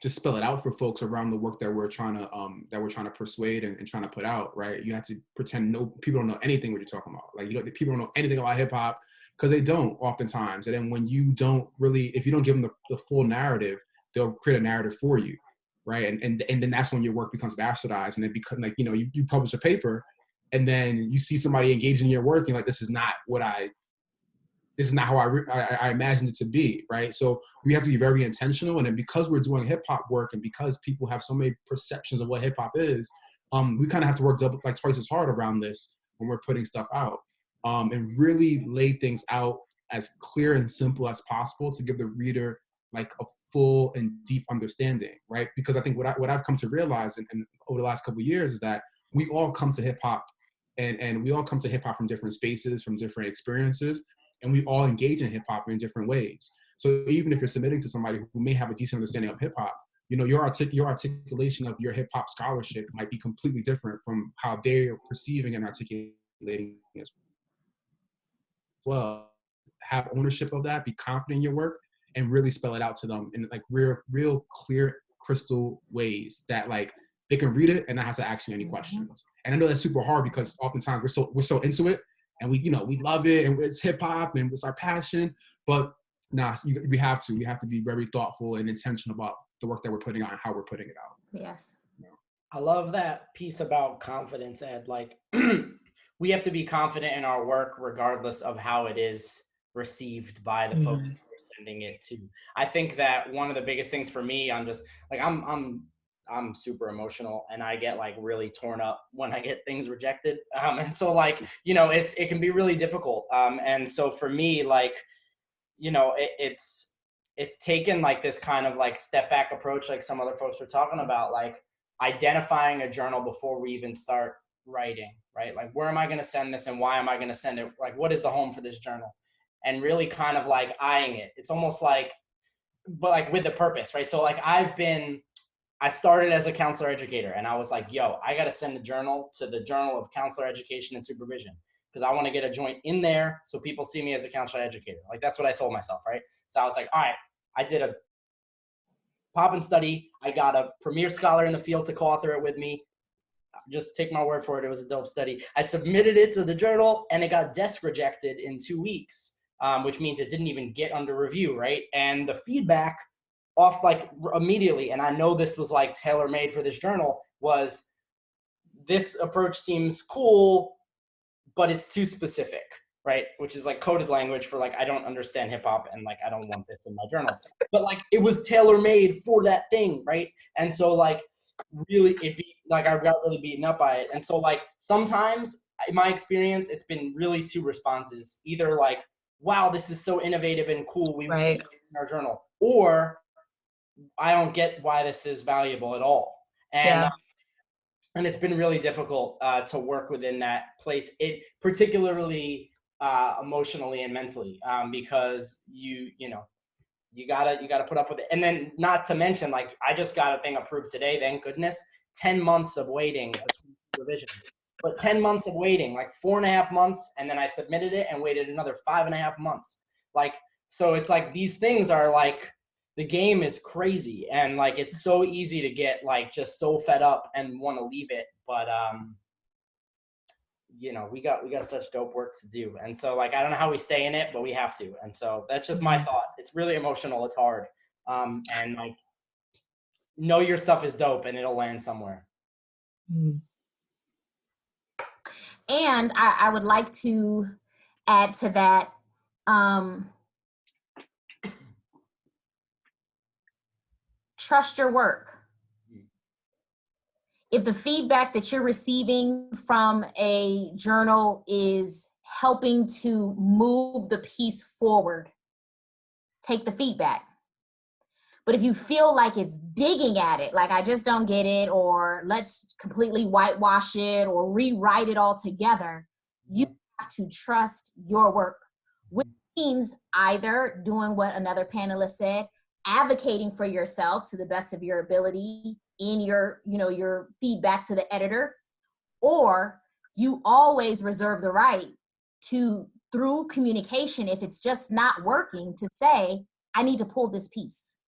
spell it out for folks around the work that we're trying to persuade and trying to put out, right? You have to pretend people don't know anything what you're talking about. Like, people don't know anything about hip hop because they don't oftentimes. And then when you don't really, if you don't give them the full narrative, they'll create a narrative for you, right? And then that's when your work becomes bastardized, and it becomes like, you know, you publish a paper, and then you see somebody engaging in your work, and like, this is not how I imagined it to be, right? So we have to be very intentional. And then because we're doing hip hop work, and because people have so many perceptions of what hip hop is, we kind of have to work twice as hard around this when we're putting stuff out, and really lay things out as clear and simple as possible to give the reader like a full and deep understanding, right? Because I think what I've come to realize and over the last couple of years is that we all come to hip hop, and we all come to hip hop from different spaces, from different experiences. And we all engage in hip hop in different ways. So even if you're submitting to somebody who may have a decent understanding of hip hop, you know, your articulation of your hip hop scholarship might be completely different from how they're perceiving and articulating as well. Have ownership of that, be confident in your work, and really spell it out to them in like real clear, crystal ways that like they can read it and not have to ask you any questions. And I know that's super hard because oftentimes we're so into it. And we love it, and it's hip hop, and it's our passion. But we have to be very thoughtful and intentional about the work that we're putting out and how we're putting it out. Yes. You know? I love that piece about confidence, Ed. Like, we have to be confident in our work regardless of how it is received by the folks who are sending it to. I think that one of the biggest things for me, I'm just like, I'm super emotional, and I get like really torn up when I get things rejected. And so like, you know, it can be really difficult. And so for me, like, you know, it's taken like this kind of like step back approach, like some other folks were talking about, like identifying a journal before we even start writing, right? Like, where am I going to send this, and why am I going to send it? Like, what is the home for this journal? And really kind of like eyeing it. It's almost like, but like with a purpose, right? So like I started as a counselor educator, and I was like, yo, I got to send a journal to the Journal of Counselor Education and Supervision, because I want to get a joint in there so people see me as a counselor educator. Like, that's what I told myself, right? So I was like, all right, I did a pop and study. I got a premier scholar in the field to co-author it with me. Just take my word for it. It was a dope study. I submitted it to the journal, and it got desk rejected in 2 weeks, which means it didn't even get under review, right? And the feedback off like immediately, and I know this was like tailor-made for this journal, was this approach seems cool, but it's too specific, right? Which is like coded language for like, I don't understand hip hop, and like, I don't want this in my journal. But like, it was tailor-made for that thing, right? And so like, really, I got really beaten up by it. And so like, sometimes in my experience, it's been really two responses. Either like, wow, this is so innovative and cool, we want it in our journal, or I don't get why this is valuable at all. And and it's been really difficult to work within that place, it particularly emotionally and mentally, because you gotta put up with it. And then not to mention, like, I just got a thing approved today, thank goodness. 10 months of waiting between revisions, but 10 months of waiting, like 4.5 months, and then I submitted it and waited another 5.5 months. Like, so it's like, these things are like, the game is crazy, and like, it's so easy to get like just so fed up and want to leave it. But you know, we got such dope work to do, and so like, I don't know how we stay in it, but we have to. And so that's just my thought. It's really emotional, it's hard, and like, know your stuff is dope and it'll land somewhere. And I would like to add to that, trust your work. If the feedback that you're receiving from a journal is helping to move the piece forward, take the feedback. But if you feel like it's digging at it, like I just don't get it, or let's completely whitewash it or rewrite it all together, you have to trust your work, which means either doing what another panelist said, advocating for yourself to the best of your ability in your, your feedback to the editor, or you always reserve the right to, through communication, if it's just not working, to say, I need to pull this piece.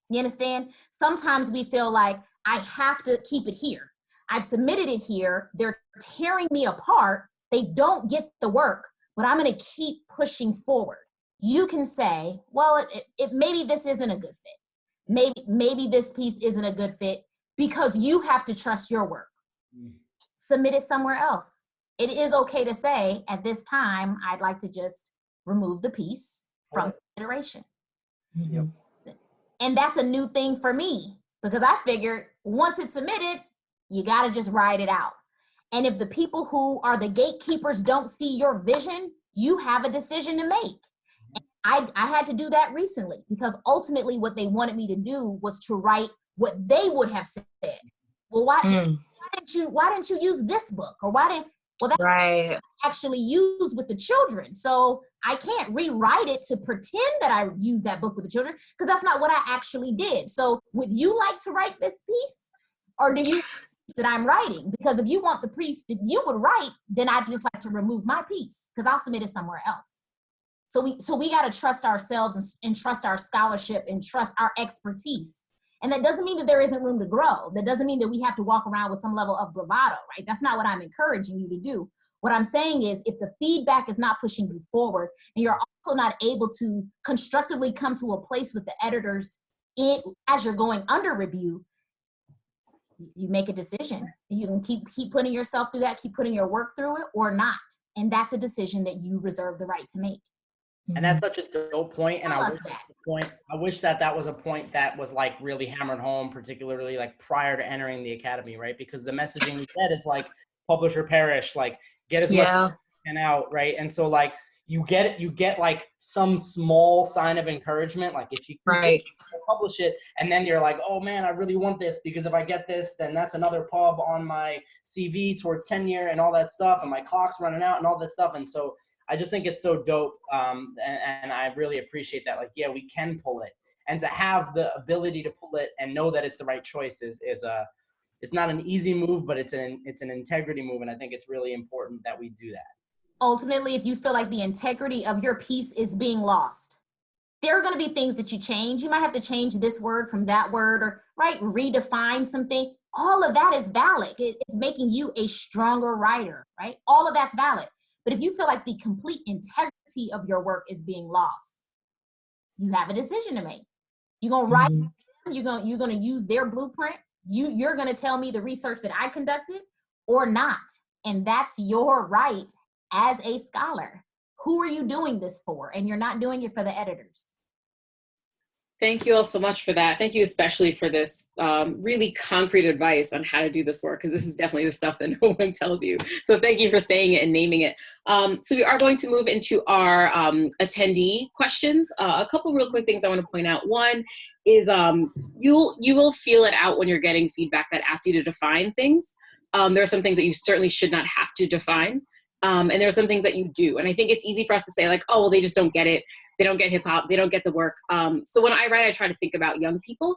You understand? Sometimes we feel like I have to keep it here. I've submitted it here. They're tearing me apart. They don't get the work, but I'm going to keep pushing forward. You can say, well, maybe this isn't a good fit. Maybe this piece isn't a good fit because you have to trust your work. Submit it somewhere else. It is okay to say, at this time, I'd like to just remove the piece from consideration. Yep. And that's a new thing for me, because I figured once it's submitted, you got to just write it out. And if the people who are the gatekeepers don't see your vision, you have a decision to make. And I had to do that recently, because ultimately what they wanted me to do was to write what they would have said. Well, why didn't you use this book? Or that's right. what I actually use with the children. So I can't rewrite it to pretend that I used that book with the children, because that's not what I actually did. So would you like to write this piece, or do you that I'm writing? Because if you want the piece that you would write, then I'd just like to remove my piece, because I'll submit it somewhere else. So we got to trust ourselves and trust our scholarship and trust our expertise. And that doesn't mean that there isn't room to grow. That doesn't mean that we have to walk around with some level of bravado, right? That's not what I'm encouraging you to do. What I'm saying is, if the feedback is not pushing you forward, and you're also not able to constructively come to a place with the editors as you're going under review, you make a decision. You can keep putting yourself through that, keep putting your work through it, or not. And that's a decision that you reserve the right to make. And that's such a dope point. And I wish that was a point that was like really hammered home, particularly like prior to entering the academy, right? Because the messaging we said is like publish or perish, like get as much as you can out, right? And so like you get like some small sign of encouragement, like if you publish it, and then you're like, oh man, I really want this, because if I get this, then that's another pub on my CV towards tenure and all that stuff, and my clock's running out and all that stuff. And so I just think it's so dope, and I really appreciate that. Like, yeah, we can pull it, and to have the ability to pull it and know that it's the right choice is it's not an easy move, but it's an integrity move, and I think it's really important that we do that. Ultimately, if you feel like the integrity of your piece is being lost, there are going to be things that you change. You might have to change this word from that word, or redefine something. All of that is valid. It's making you a stronger writer, right? All of that's valid. But if you feel like the complete integrity of your work is being lost, you have a decision to make. You're going to write, you're going to use their blueprint. You're going to tell me the research that I conducted or not. And that's your right as a scholar. Who are you doing this for? And you're not doing it for the editors. Thank you all so much for that. Thank you especially for this really concrete advice on how to do this work, because this is definitely the stuff that no one tells you. So thank you for saying it and naming it. So we are going to move into our attendee questions. A couple real quick things I want to point out. One is you will feel it out when you're getting feedback that asks you to define things. There are some things that you certainly should not have to define. And there are some things that you do. And I think it's easy for us to say like, oh, well, they just don't get it. They don't get hip hop. They don't get the work. So when I write, I try to think about young people.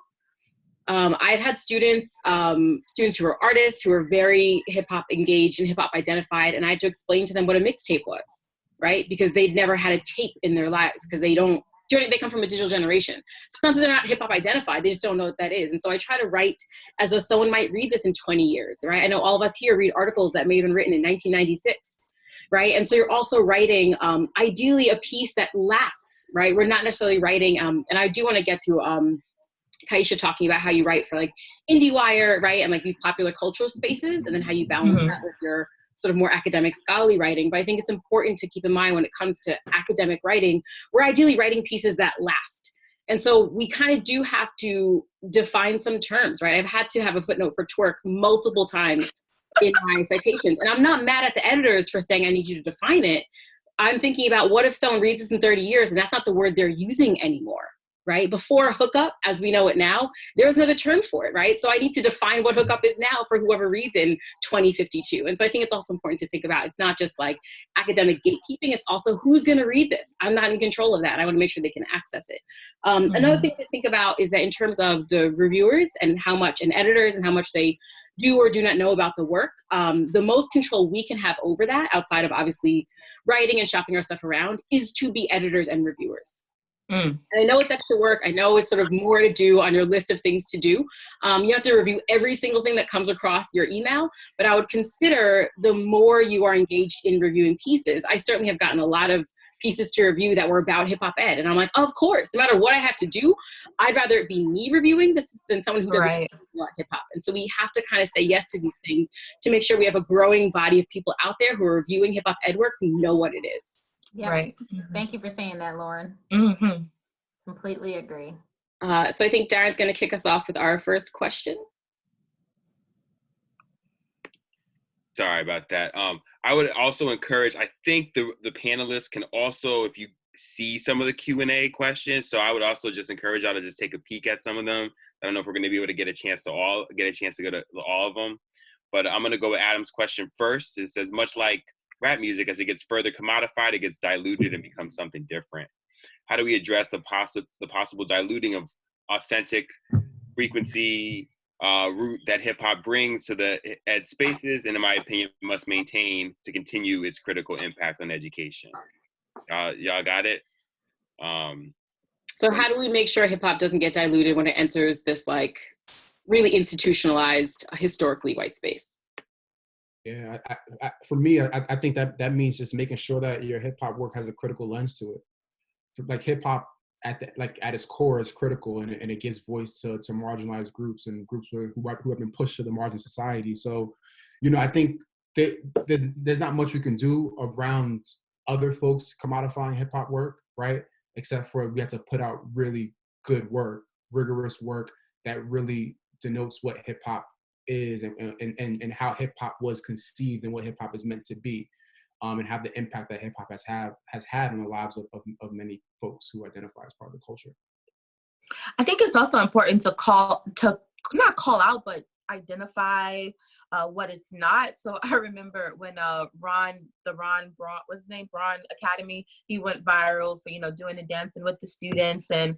I've had students who are artists, who are very hip hop engaged and hip hop identified. And I had to explain to them what a mixtape was, right? Because they'd never had a tape in their lives, because they come from a digital generation. So it's not that they're not hip hop identified. They just don't know what that is. And so I try to write as though someone might read this in 20 years, right? I know all of us here read articles that may have been written in 1996. Right. And so you're also writing, ideally, a piece that lasts, right? We're not necessarily writing, and I do want to get to Kyesha talking about how you write for like IndieWire, right? And like these popular cultural spaces, and then how you balance that with your sort of more academic scholarly writing. But I think it's important to keep in mind when it comes to academic writing, we're ideally writing pieces that last. And so we kind of do have to define some terms, right? I've had to have a footnote for twerk multiple times in my citations. And I'm not mad at the editors for saying, I need you to define it. I'm thinking about what if someone reads this in 30 years and that's not the word they're using anymore, right? Before hookup, as we know it now, there was another term for it, right? So I need to define what hookup is now for whoever reads in 2052. And so I think it's also important to think about, it's not just like academic gatekeeping, it's also who's gonna read this. I'm not in control of that. I wanna make sure they can access it. Another thing to think about is that in terms of the reviewers and how much, and editors and how much they do or do not know about the work, the most control we can have over that, outside of obviously writing and shopping our stuff around, is to be editors and reviewers. And I know it's extra work. I know it's sort of more to do on your list of things to do. You have to review every single thing that comes across your email, but I would consider the more you are engaged in reviewing pieces. I certainly have gotten a lot of pieces to review that were about hip hop ed. And I'm like, of course, no matter what I have to do, I'd rather it be me reviewing this than someone who doesn't know about hip hop. And so we have to kind of say yes to these things to make sure we have a growing body of people out there who are reviewing hip hop ed work who know what it is. Yep. Right. Thank you for saying that, Lauren. Completely agree. So I think Daren's going to kick us off with our first question. Sorry about that. I would also encourage, I think the panelists can also, if you see some of the Q&A questions, so I would also just encourage y'all to just take a peek at some of them. I don't know if we're going to be able to get a chance to go to all of them, but I'm going to go with Adam's question first. It says, much like rap music, as it gets further commodified, it gets diluted and becomes something different. How do we address the possible diluting of authentic frequency root that hip hop brings to the ed spaces, and in my opinion, must maintain to continue its critical impact on education? Y'all got it? So how do we make sure hip hop doesn't get diluted when it enters this like really institutionalized, historically white space? Yeah, for me, I think that means just making sure that your hip hop work has a critical lens to it. Like hip hop at its core is critical, and it gives voice to marginalized groups and groups who have been pushed to the margin of society. So, I think there's not much we can do around other folks commodifying hip hop work, right? Except for we have to put out really good work, rigorous work that really denotes what hip hop is and how hip hop was conceived and what hip hop is meant to be, and have the impact that hip hop has had in the lives of many folks who identify as part of the culture. I think it's also important to not call out, but identify what it's not. So I remember when Braun Academy, he went viral for doing the dancing with the students, and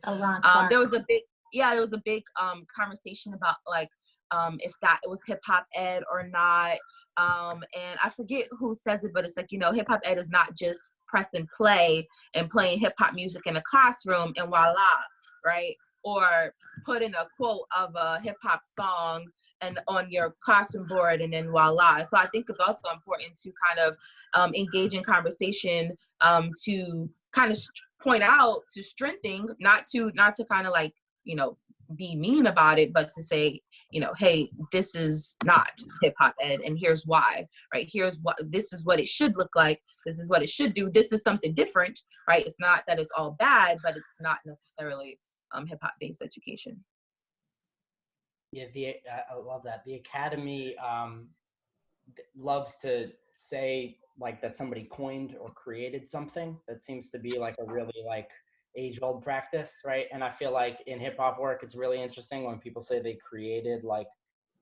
there was a big conversation about like if that it was hip hop ed or not. And I forget who says it, but it's like, hip hop ed is not just press and play and playing hip hop music in a classroom and voila, right? Or putting a quote of a hip hop song and on your classroom board and then voila. So I think it's also important to kind of engage in conversation to kind of point out, to strengthen, not to kind of like, be mean about it, but to say, hey, this is not hip hop ed, and here's why, right? This is what it should look like. This is what it should do. This is something different, right? It's not that it's all bad, but it's not necessarily hip hop based education. Yeah, I love that. The Academy loves to say like that somebody coined or created something. That seems to be like a really like age-old practice, right? And I feel like in hip-hop work, it's really interesting when people say they created like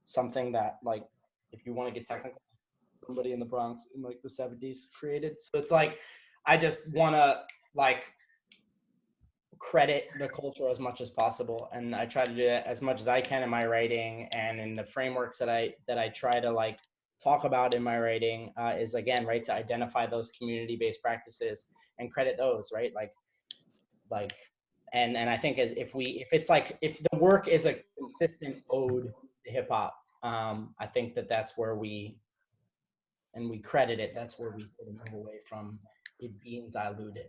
something that, like, if you want to get technical, somebody in the Bronx in like the 70s created. So it's like, I just want to like credit the culture as much as possible, and I try to do that as much as I can in my writing, and in the frameworks that I try to like talk about in my writing is, again, right, to identify those community-based practices and credit those, right? Like, and I think if the work is a consistent ode to hip hop, I think that's where we credit it. That's where we sort of move away from it being diluted.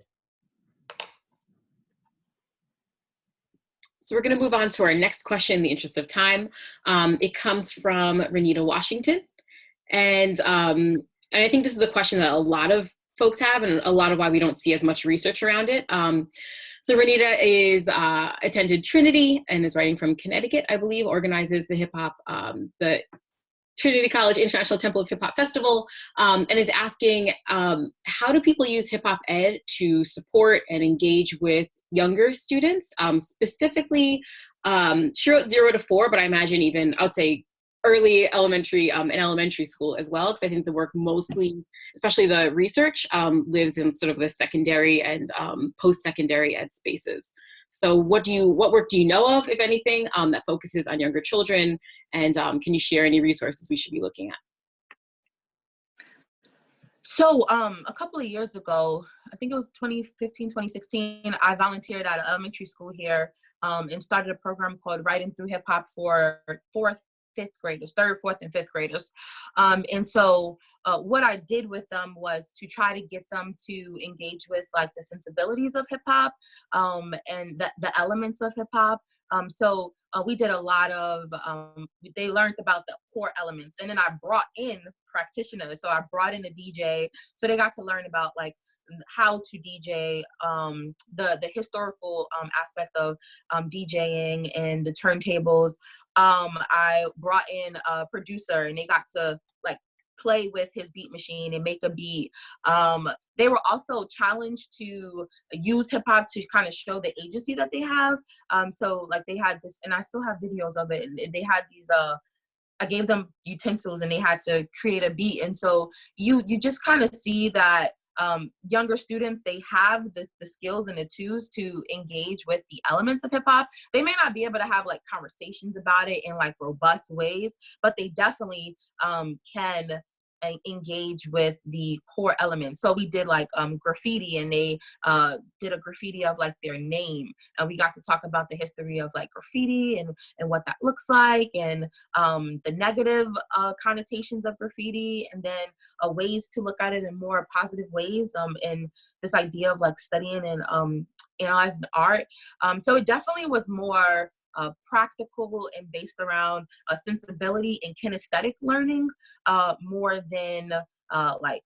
So we're going to move on to our next question in the interest of time. It comes from Renita Washington. And I think this is a question that a lot of folks have, and a lot of why we don't see as much research around it. So Renita is attended Trinity and is writing from Connecticut, I believe, organizes the hip hop, the Trinity College International Temple of Hip Hop Festival, and is asking, how do people use hip hop ed to support and engage with younger students, specifically, she wrote 0 to 4, but I imagine even, I would say, early elementary and elementary school as well, because I think the work mostly, especially the research, lives in sort of the secondary and post-secondary ed spaces. So what work do you know of, if anything, that focuses on younger children? And can you share any resources we should be looking at? So a couple of years ago, I think it was 2015, 2016, I volunteered at an elementary school here and started a program called Writing Through Hip Hop for 4th, 5th graders, 3rd, 4th, and 5th graders. And so what I did with them was to try to get them to engage with like the sensibilities of hip hop and the elements of hip hop. So we did a lot of, they learned about the core elements, and then I brought in practitioners. So I brought in a DJ, so they got to learn about like how to DJ, the historical aspect of DJing and the turntables. I brought in a producer, and they got to like play with his beat machine and make a beat. They were also challenged to use hip hop to kind of show the agency that they have. So like they had this, and I still have videos of it, and they had these, I gave them utensils and they had to create a beat. And so you just kind of see that younger students, they have the skills and the tools to engage with the elements of hip hop. They may not be able to have like conversations about it in like robust ways, but they definitely can engage with the core elements. So we did like graffiti, and they did a graffiti of like their name, and we got to talk about the history of like graffiti and what that looks like, and the negative connotations of graffiti, and then ways to look at it in more positive ways, and this idea of like studying and analyzing art. So it definitely was more practical and based around sensibility and kinesthetic learning, more than like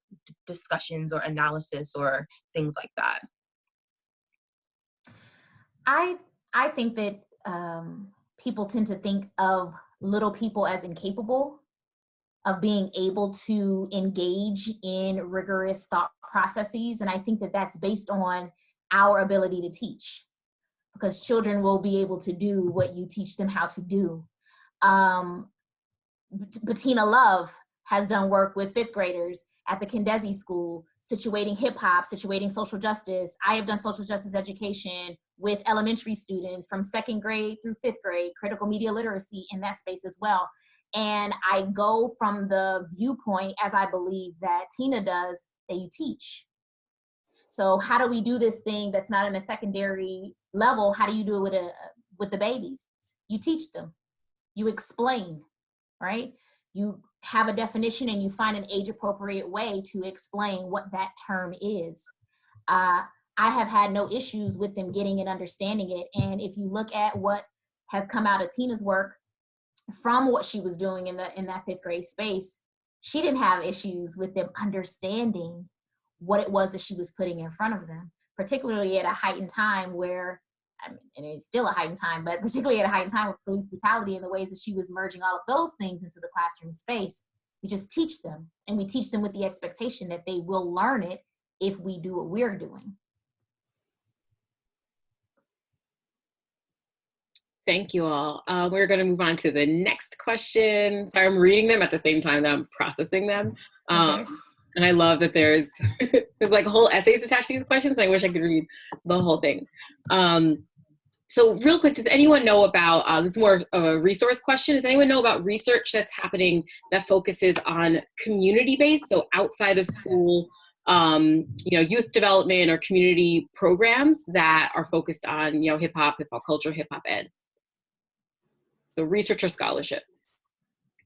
discussions or analysis or things like that. I think that people tend to think of little people as incapable of being able to engage in rigorous thought processes, and I think that that's based on our ability to teach, because children will be able to do what you teach them how to do. Bettina Love has done work with 5th graders at the Kendesi School, situating hip hop, situating social justice. I have done social justice education with elementary students from 2nd grade through 5th grade, critical media literacy in that space as well. And I go from the viewpoint, as I believe that Tina does, that you teach. So how do we do this thing that's not in a secondary level? How do you do it with the babies? You teach them, you explain, right? You have a definition and you find an age-appropriate way to explain what that term is. I have had no issues with them getting and understanding it. And if you look at what has come out of Tina's work from what she was doing in that 5th grade space, she didn't have issues with them understanding what it was that she was putting in front of them, particularly at a heightened time where, I mean, and it's still a heightened time, but particularly at a heightened time with police brutality and the ways that she was merging all of those things into the classroom space. We just teach them, and we teach them with the expectation that they will learn it if we do what we're doing. Thank you all. We're going to move on to the next question. Sorry, I'm reading them at the same time that I'm processing them. Okay. And I love that there's like whole essays attached to these questions. I wish I could read the whole thing. So real quick, does anyone know about, this is more of a resource question, does anyone know about research that's happening that focuses on community-based, so outside of school, youth development or community programs that are focused on, hip hop culture, hip hop ed? So research or scholarship.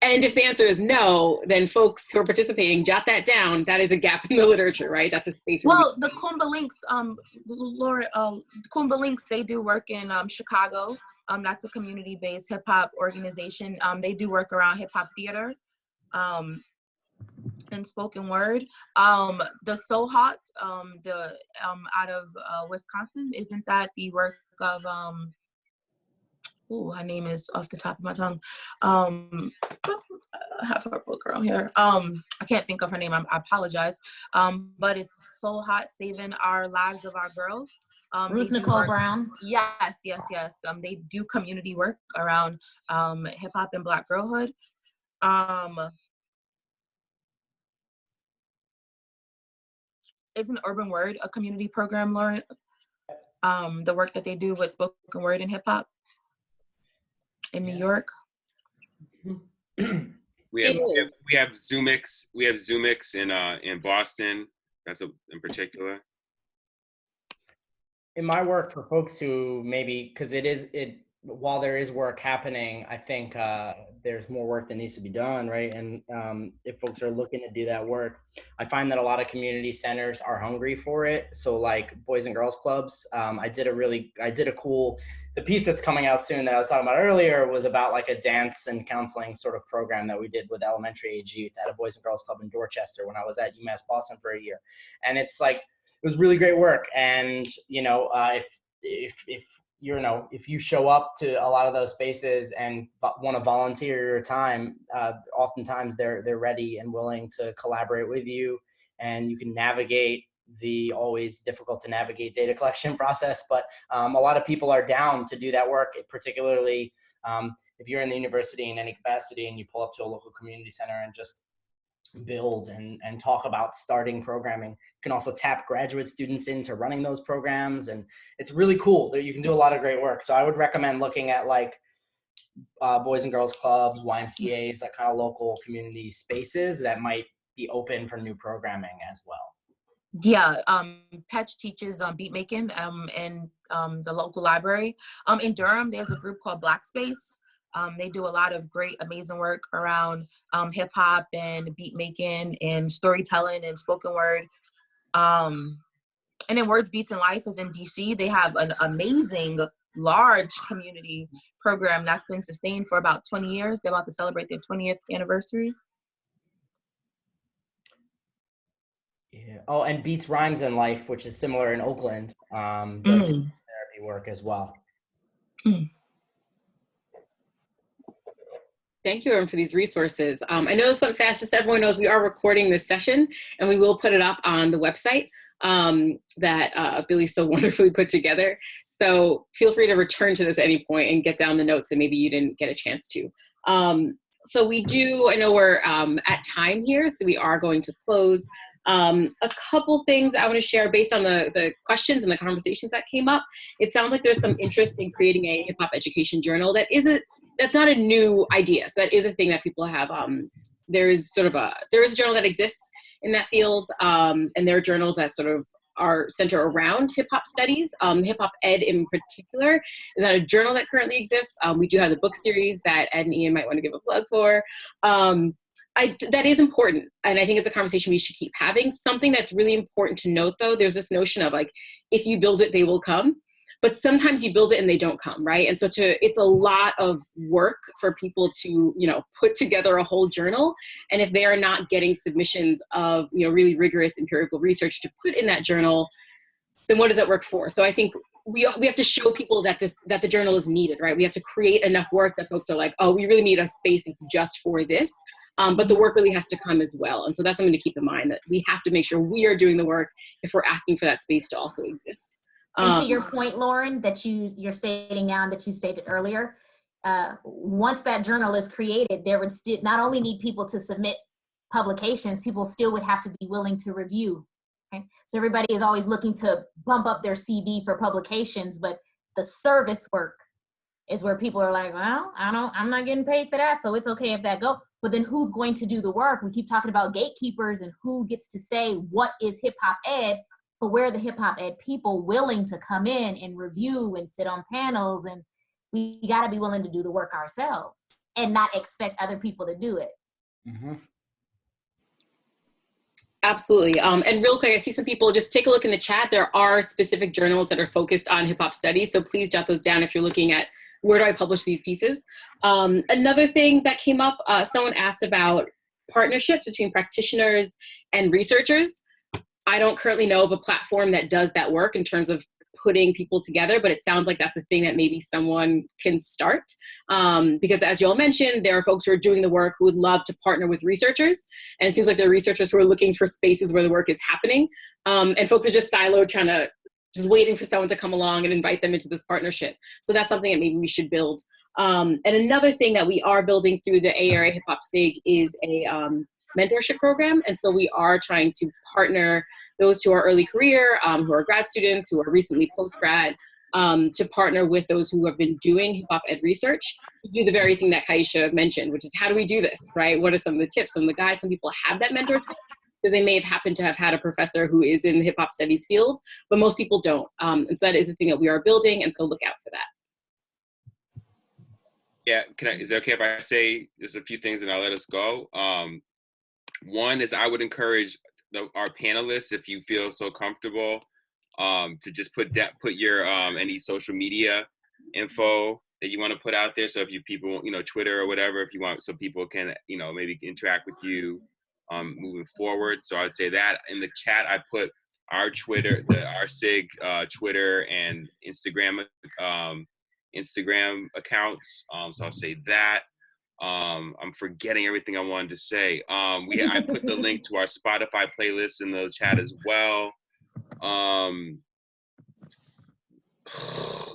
And if the answer is no, then folks who are participating, jot that down. That is a gap in the literature, right? That's a space. Well, the Kumba Links, Laura, Kumba Links, they do work in Chicago. That's a community-based hip hop organization. They do work around hip hop theater. and spoken word. The So Hot, out of Wisconsin, isn't that the work of her name is off the top of my tongue. I have her book around here. I can't think of her name. I apologize. But it's So Hot, Saving Our Lives of Our Girls. Ruth Nicole Brown. Yes. They do community work around hip hop and Black girlhood. Isn't Urban Word a community program, Lauren? The work that they do with spoken word and hip hop in New York. We have Zoomix. We have Zoomix in Boston. That's in particular. In my work, for folks who maybe, because while there is work happening, I think there's more work that needs to be done, right? And if folks are looking to do that work, I find that a lot of community centers are hungry for it. So like Boys and Girls Clubs, the piece that's coming out soon that I was talking about earlier was about like a dance and counseling sort of program that we did with elementary age youth at a Boys and Girls Club in Dorchester when I was at UMass Boston for a year. And it's like, it was really great work. And, if you show up to a lot of those spaces and want to volunteer your time, oftentimes they're ready and willing to collaborate with you, and you can navigate the always difficult to navigate data collection process. But a lot of people are down to do that work, particularly if you're in the university in any capacity and you pull up to a local community center and just build and talk about starting programming. You can also tap graduate students into running those programs, and it's really cool that you can do a lot of great work. So I would recommend looking at like Boys and Girls Clubs, YMCAs, that kind of local community spaces that might be open for new programming as well. Yeah, Petch teaches beat making in the local library. In Durham, there's a group called Black Space. They do a lot of great, amazing work around hip hop and beat making and storytelling and spoken word. And then Words, Beats, and Life is in DC. They have an amazing, large community program that's been sustained for about 20 years. They're about to celebrate their 20th anniversary. Yeah. Oh, and Beats, Rhymes, and Life, which is similar in Oakland, does therapy work as well. Thank you, everyone, for these resources. I know this went fast. Just so everyone knows, we are recording this session, and we will put it up on the website that Billy so wonderfully put together. So feel free to return to this at any point and get down the notes that maybe you didn't get a chance to. So we do, I know we're at time here, so we are going to close. A couple things I want to share based on the questions and the conversations that came up. It sounds like there's some interest in creating a hip hop education journal. That's not a new idea. So that is a thing that people have. There is a journal that exists in that field, and there are journals that sort of are centered around hip hop studies. Hip hop ed in particular is not a journal that currently exists. We do have the book series that Ed and Ian might want to give a plug for. That is important, and I think it's a conversation we should keep having. Something that's really important to note, though, there's this notion of like, if you build it, they will come. But sometimes you build it and they don't come, right? And so it's a lot of work for people to, put together a whole journal. And if they are not getting submissions of, really rigorous empirical research to put in that journal, then what does that work for? So I think we have to show people that the journal is needed, right? We have to create enough work that folks are like, oh, we really need a space that's just for this. But the work really has to come as well. And so that's something to keep in mind, that we have to make sure we are doing the work if we're asking for that space to also exist. And to your point, Lauren, that you're stating now and that you stated earlier, once that journal is created, there would still not only need people to submit publications, people still would have to be willing to review. Right? So everybody is always looking to bump up their CV for publications, but the service work is where people are like, well, I'm not getting paid for that, so it's okay if that goes. But then who's going to do the work? We keep talking about gatekeepers and who gets to say what is hip hop ed. But where are the hip hop ed people willing to come in and review and sit on panels? And we got to be willing to do the work ourselves and not expect other people to do it. Mm-hmm. Absolutely. And real quick, I see some people, just take a look in the chat. There are specific journals that are focused on hip hop studies. So please jot those down if you're looking at where do I publish these pieces. Another thing that came up, someone asked about partnerships between practitioners and researchers. I don't currently know of a platform that does that work in terms of putting people together, but it sounds like that's a thing that maybe someone can start. Because as you all mentioned, there are folks who are doing the work who would love to partner with researchers. And it seems like there are researchers who are looking for spaces where the work is happening. And folks are just siloed, just waiting for someone to come along and invite them into this partnership. So that's something that maybe we should build. And another thing that we are building through the AERA Hip Hop SIG is a mentorship program. And so we are trying to partner those who are early career, who are grad students, who are recently post-grad, to partner with those who have been doing hip hop ed research to do the very thing that Kyesha mentioned, which is how do we do this, right? What are some of the tips, some of the guides? Some people have that mentorship because they may have happened to have had a professor who is in the hip hop studies field, but most people don't. And so that is a thing that we are building, and so look out for that. Yeah, is it okay if I say just a few things and I'll let us go? One is I would encourage our panelists, if you feel so comfortable, to just put your any social media info that you want to put out there. So if you people, Twitter or whatever, if you want, so people can, maybe interact with you moving forward. So I'd say that in the chat, I put our Twitter, our SIG Twitter and Instagram accounts. So I'll say that. I'm forgetting everything I wanted to say. I put the link to our Spotify playlist in the chat as well.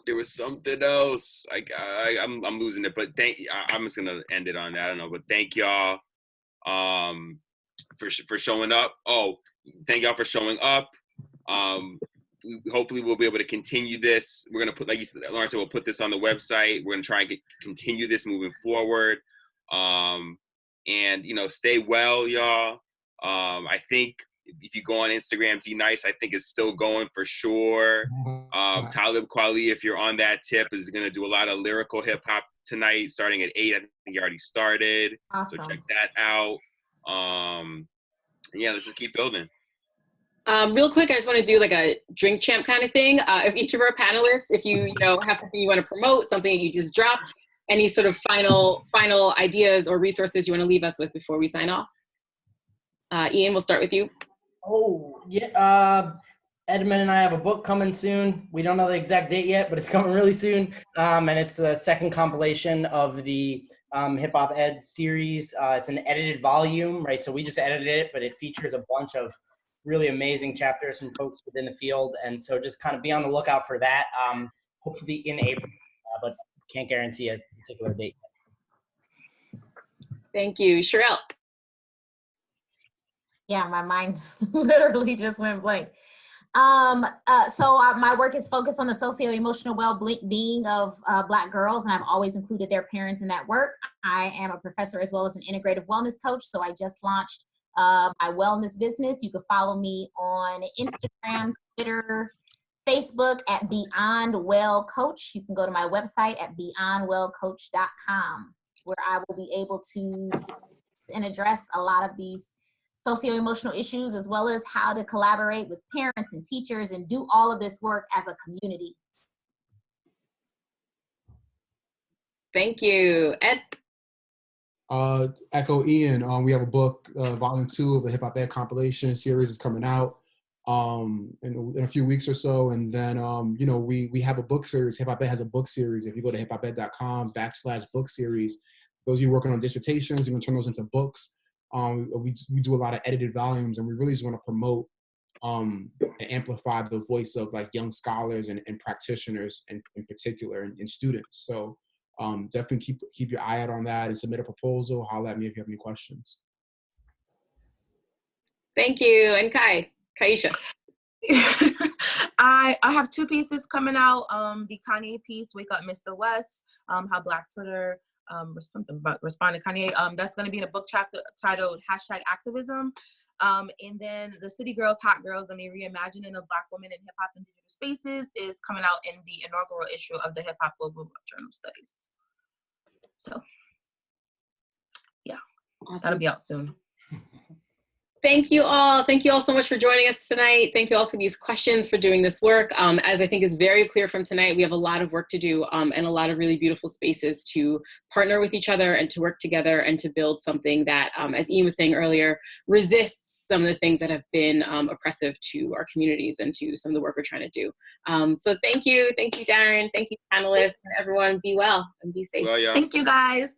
There was something else. I'm losing it, but I'm just gonna end it on that. I don't know, but thank y'all for showing up. Oh, thank y'all for showing up. Hopefully we'll be able to continue this. We're gonna put, like you said, Lawrence said, we'll put this on the website. We're gonna try and continue this moving forward. And stay well, y'all. I think if you go on Instagram, D Nice, I think it's still going for sure. Talib Kweli, if you're on that tip, is gonna do a lot of lyrical hip hop tonight, starting at 8. I think he already started. Awesome. So check that out. Yeah, let's just keep building. Real quick, I just want to do like a drink champ kind of thing. If each of our panelists, if you have something you want to promote, something that you just dropped, any sort of final ideas or resources you want to leave us with before we sign off? Ian, we'll start with you. Oh, yeah. Edmund and I have a book coming soon. We don't know the exact date yet, but it's coming really soon. And it's a second compilation of the Hip Hop Ed series. It's an edited volume, right? So we just edited it, but it features a bunch of really amazing chapters from folks within the field. And so just kind of be on the lookout for that. Hopefully in April, but can't guarantee a particular date. Thank you. Sherell. Yeah, my mind literally just went blank. My work is focused on the socio-emotional well-being of Black girls, and I've always included their parents in that work. I am a professor as well as an integrative wellness coach, so I just launched my wellness business. You can follow me on Instagram, Twitter, Facebook at Beyond Well Coach. You can go to my website at beyondwellcoach.com, where I will be able to and address a lot of these socio-emotional issues, as well as how to collaborate with parents and teachers and do all of this work as a community. Thank you. Ed? Echo Ian, we have a book, volume 2 of the Hip Hop Ed compilation series is coming out in a few weeks or so. And then, we have a book series. Hip Hop Ed has a book series. If you go to hiphoped.com/book series, those of you working on dissertations, you can turn those into books. We do a lot of edited volumes, and we really just want to promote and amplify the voice of like young scholars and practitioners in particular and students. So definitely keep your eye out on that and submit a proposal. Holler at me if you have any questions. Thank you. And Kyesha. I have 2 pieces coming out. The Kanye piece, Wake Up Mr. West, how Black Twitter or something about responding to Kanye. That's going to be in a book chapter titled #Activism. And then the City Girls, Hot Girls, and the Reimagining of Black Women in Hip Hop and Digital Spaces is coming out in the inaugural issue of the Hip Hop Global Journal Studies. So, yeah, awesome. That'll be out soon. Thank you all. Thank you all so much for joining us tonight. Thank you all for these questions, for doing this work. As I think is very clear from tonight, we have a lot of work to do and a lot of really beautiful spaces to partner with each other and to work together and to build something that, as Ian was saying earlier, resists some of the things that have been oppressive to our communities and to some of the work we're trying to do. So thank you, Daren, thank you panelists, and everyone be well and be safe. Well, yeah. Thank you guys.